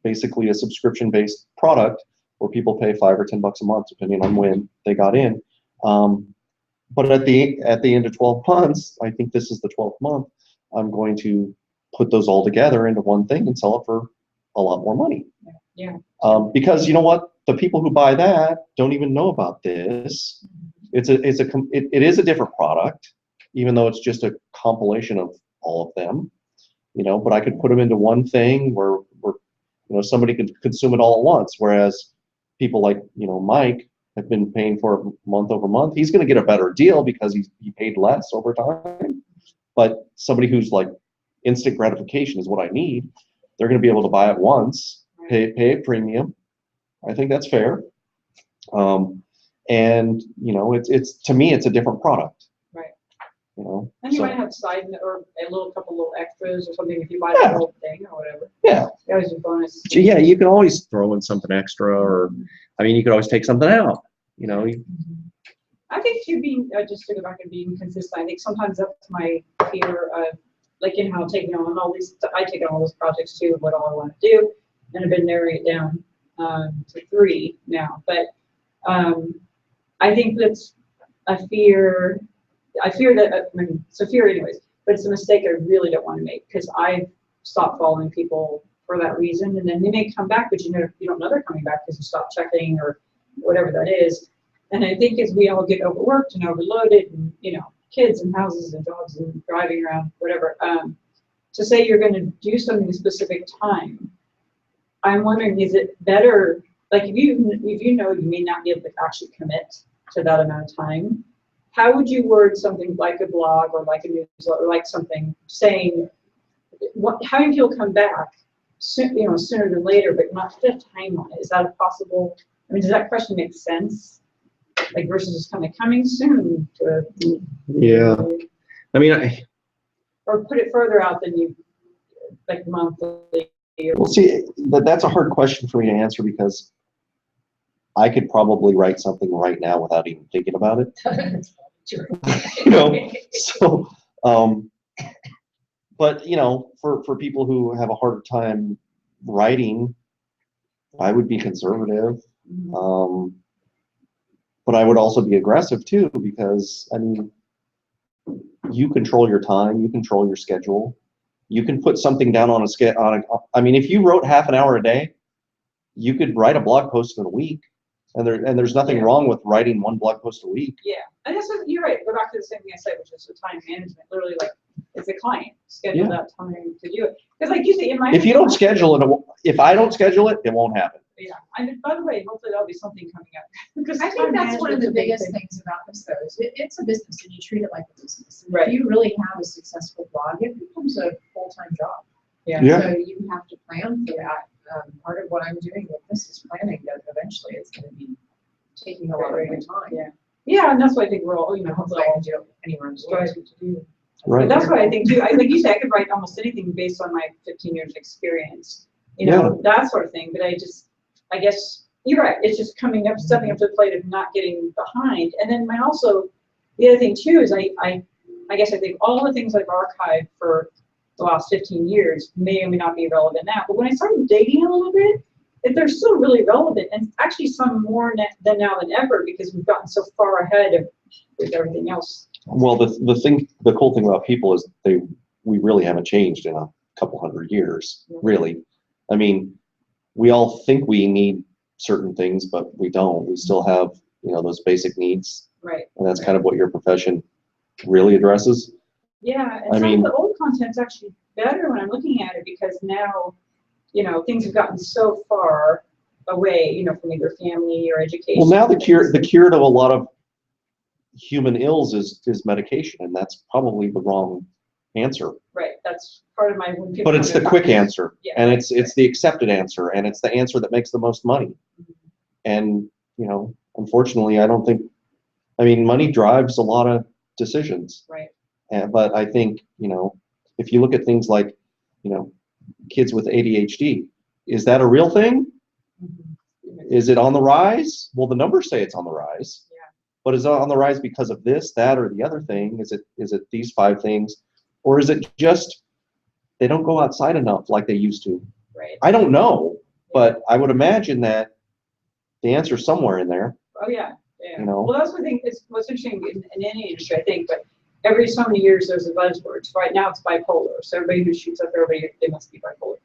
Speaker 1: basically a subscription-based product where people pay $5 or $10 a month depending on when they got in. But at the end of 12 months, I think this is the 12th month, I'm going to put those all together into one thing and sell it for a lot more money.
Speaker 2: Yeah.
Speaker 1: Because you know what, the people who buy that don't even know about this. It is a different product, even though it's just a compilation of all of them. But I could put them into one thing where somebody could consume it all at once. Whereas people like Mike have been paying for it month over month. He's going to get a better deal because he paid less over time. But somebody who's like instant gratification is what I need, they're going to be able to buy it once, pay a premium. I think that's fair. And it's to me, it's a different product.
Speaker 2: Right.
Speaker 5: And you might have side or couple little extras or something if you buy
Speaker 1: Yeah.
Speaker 5: the whole thing or whatever.
Speaker 1: Yeah.
Speaker 5: That was a bonus.
Speaker 1: Yeah, you can always throw in something extra, or you could always take something out.
Speaker 5: I think too, being just to go back and being consistent, I think sometimes that's my fear of how taking on all these, I take on all those projects too, of what all I want to do, and I've been narrowing it down to 3 now. But I think that's a fear. I fear that, it's a fear anyways, but it's a mistake I really don't want to make, because I've stopped following people for that reason, and then they may come back, but you don't know they're coming back because you stopped checking or whatever that is. And I think as we all get overworked and overloaded, and kids and houses and jobs and driving around, whatever, to say you're going to do something a specific time, I'm wondering, is it better, if you know you may not be able to actually commit to that amount of time, how would you word something like a blog or like a newsletter, or like something saying how many people come back sooner than later, but not the timeline? Is that possible? Does that question make sense? Versus just kind of coming soon to.
Speaker 1: Yeah.
Speaker 5: Or put it further out than you, monthly.
Speaker 1: Well, see, that's a hard question for me to answer, because I could probably write something right now without even thinking about it. So, but for people who have a harder time writing, I would be conservative. But I would also be aggressive too, because you control your time, you control your schedule. You can put something down on a schedule. If you wrote half an hour a day, you could write a blog post in a week, and there's nothing wrong with writing 1 blog post a week.
Speaker 5: Yeah, and that's what you're right. Go back to the same thing I said, which is the time management. Literally, it's a client schedule that time to do it. Because you say,
Speaker 1: if you don't schedule it, if I don't schedule it, it won't happen.
Speaker 5: Yeah, by the way, hopefully there'll be something coming up. Because
Speaker 8: I think that's one of the biggest things about this, though, is it's a business and you treat it like a business. And
Speaker 5: right.
Speaker 8: If you really have a successful blog, it becomes a full-time job.
Speaker 5: Yeah.
Speaker 8: So you have to plan for that. Part of what I'm doing with this is planning that eventually it's going to be taking a lot of my time.
Speaker 5: Yeah, and that's why I think we're all, hopefully
Speaker 8: I can do it anywhere in the world.
Speaker 5: to do.
Speaker 1: Right.
Speaker 5: But that's what I think too. Like you said, I could write almost anything based on my 15 years of experience, you know, that sort of thing. But I guess you're right. It's just stepping up to the plate of not getting behind. And then the other thing too is I guess I think all the things I've archived for the last 15 years may or may not be relevant now. But when I started digging a little bit, they're still really relevant, and actually some more than now than ever, because we've gotten so far ahead with everything else.
Speaker 1: Well, the cool thing about people is we really haven't changed in a couple hundred years, really. I mean, we all think we need certain things, but we don't. We still have, those basic needs.
Speaker 5: Right.
Speaker 1: And that's kind of what your profession really addresses.
Speaker 5: Yeah, and some of the old content's actually better when I'm looking at it, because now, things have gotten so far away, from either family or education.
Speaker 1: Well, now the cure to a lot of human ills is medication, and that's probably the wrong answer.
Speaker 5: Right, that's part of my.
Speaker 1: But it's the quick answer,
Speaker 5: yeah,
Speaker 1: and it's the accepted answer, and it's the answer that makes the most money. And unfortunately, money drives a lot of decisions.
Speaker 5: Right.
Speaker 1: But I think if you look at things like kids with ADHD, is that a real thing? Is it on the rise? Well, the numbers say it's on the rise.
Speaker 5: Yeah.
Speaker 1: But is it on the rise because of this, that, or the other thing? Is it these 5 things? Or is it just they don't go outside enough like they used to?
Speaker 5: Right.
Speaker 1: I don't know, but I would imagine that the answer's somewhere in there.
Speaker 5: Oh, yeah. Yeah. Well, that's what I think is what's interesting in any industry, I think, but every so many years there's a buzzword. So right now it's bipolar. So everybody who shoots up everybody, they must be bipolar.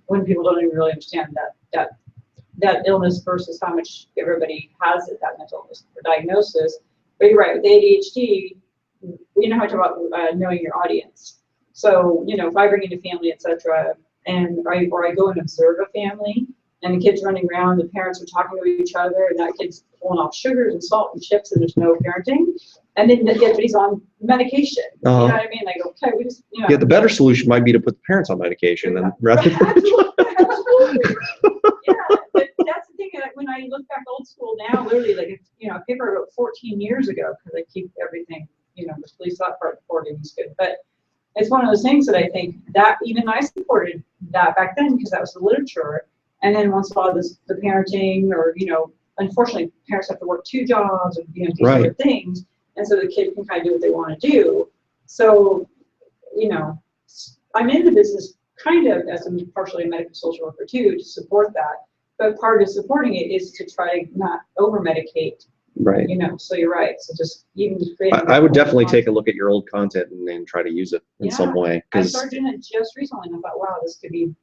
Speaker 5: When people don't even really understand that illness versus how much everybody has it, that mental illness or diagnosis. But you're right, with ADHD, how I talk about knowing your audience. So, if I bring in a family, etc., or I go and observe a family, and the kid's running around, the parents are talking to each other, and that kid's pulling off sugars and salt and chips, and there's no parenting. And then everybody's on medication. You know what I mean? Like, okay, we just,
Speaker 1: Yeah, the better solution might be to put the parents on medication and rather than.
Speaker 5: Absolutely. Yeah, but that's the thing. Like, when I look back old school now, literally, like, a paper I wrote 14 years ago, because I keep everything, the police thought part reporting is good. But it's one of those things that I think that even I supported that back then, because that was the literature. And then once a lot of the parenting, or, unfortunately, parents have to work 2 jobs or do other things. And so the kid can kind of do what they want to do. So, I'm in the business kind of as partially a medical social worker too, to support that. But part of supporting it is to try to not over-medicate.
Speaker 1: Right.
Speaker 5: So you're right. So just even creating.
Speaker 1: I would definitely take a look at your old content and try to use it in some way.
Speaker 5: I started doing it just recently, and I thought, wow, this could be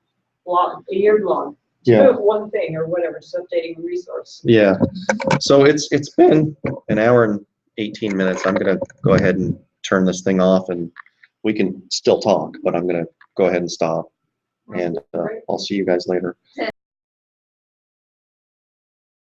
Speaker 5: a year blog. One thing or whatever, just updating a resource.
Speaker 1: Yeah. So it's been an hour and 18 minutes. I'm gonna go ahead and turn this thing off, and we can still talk, but I'm gonna go ahead and stop. And I'll see you guys later.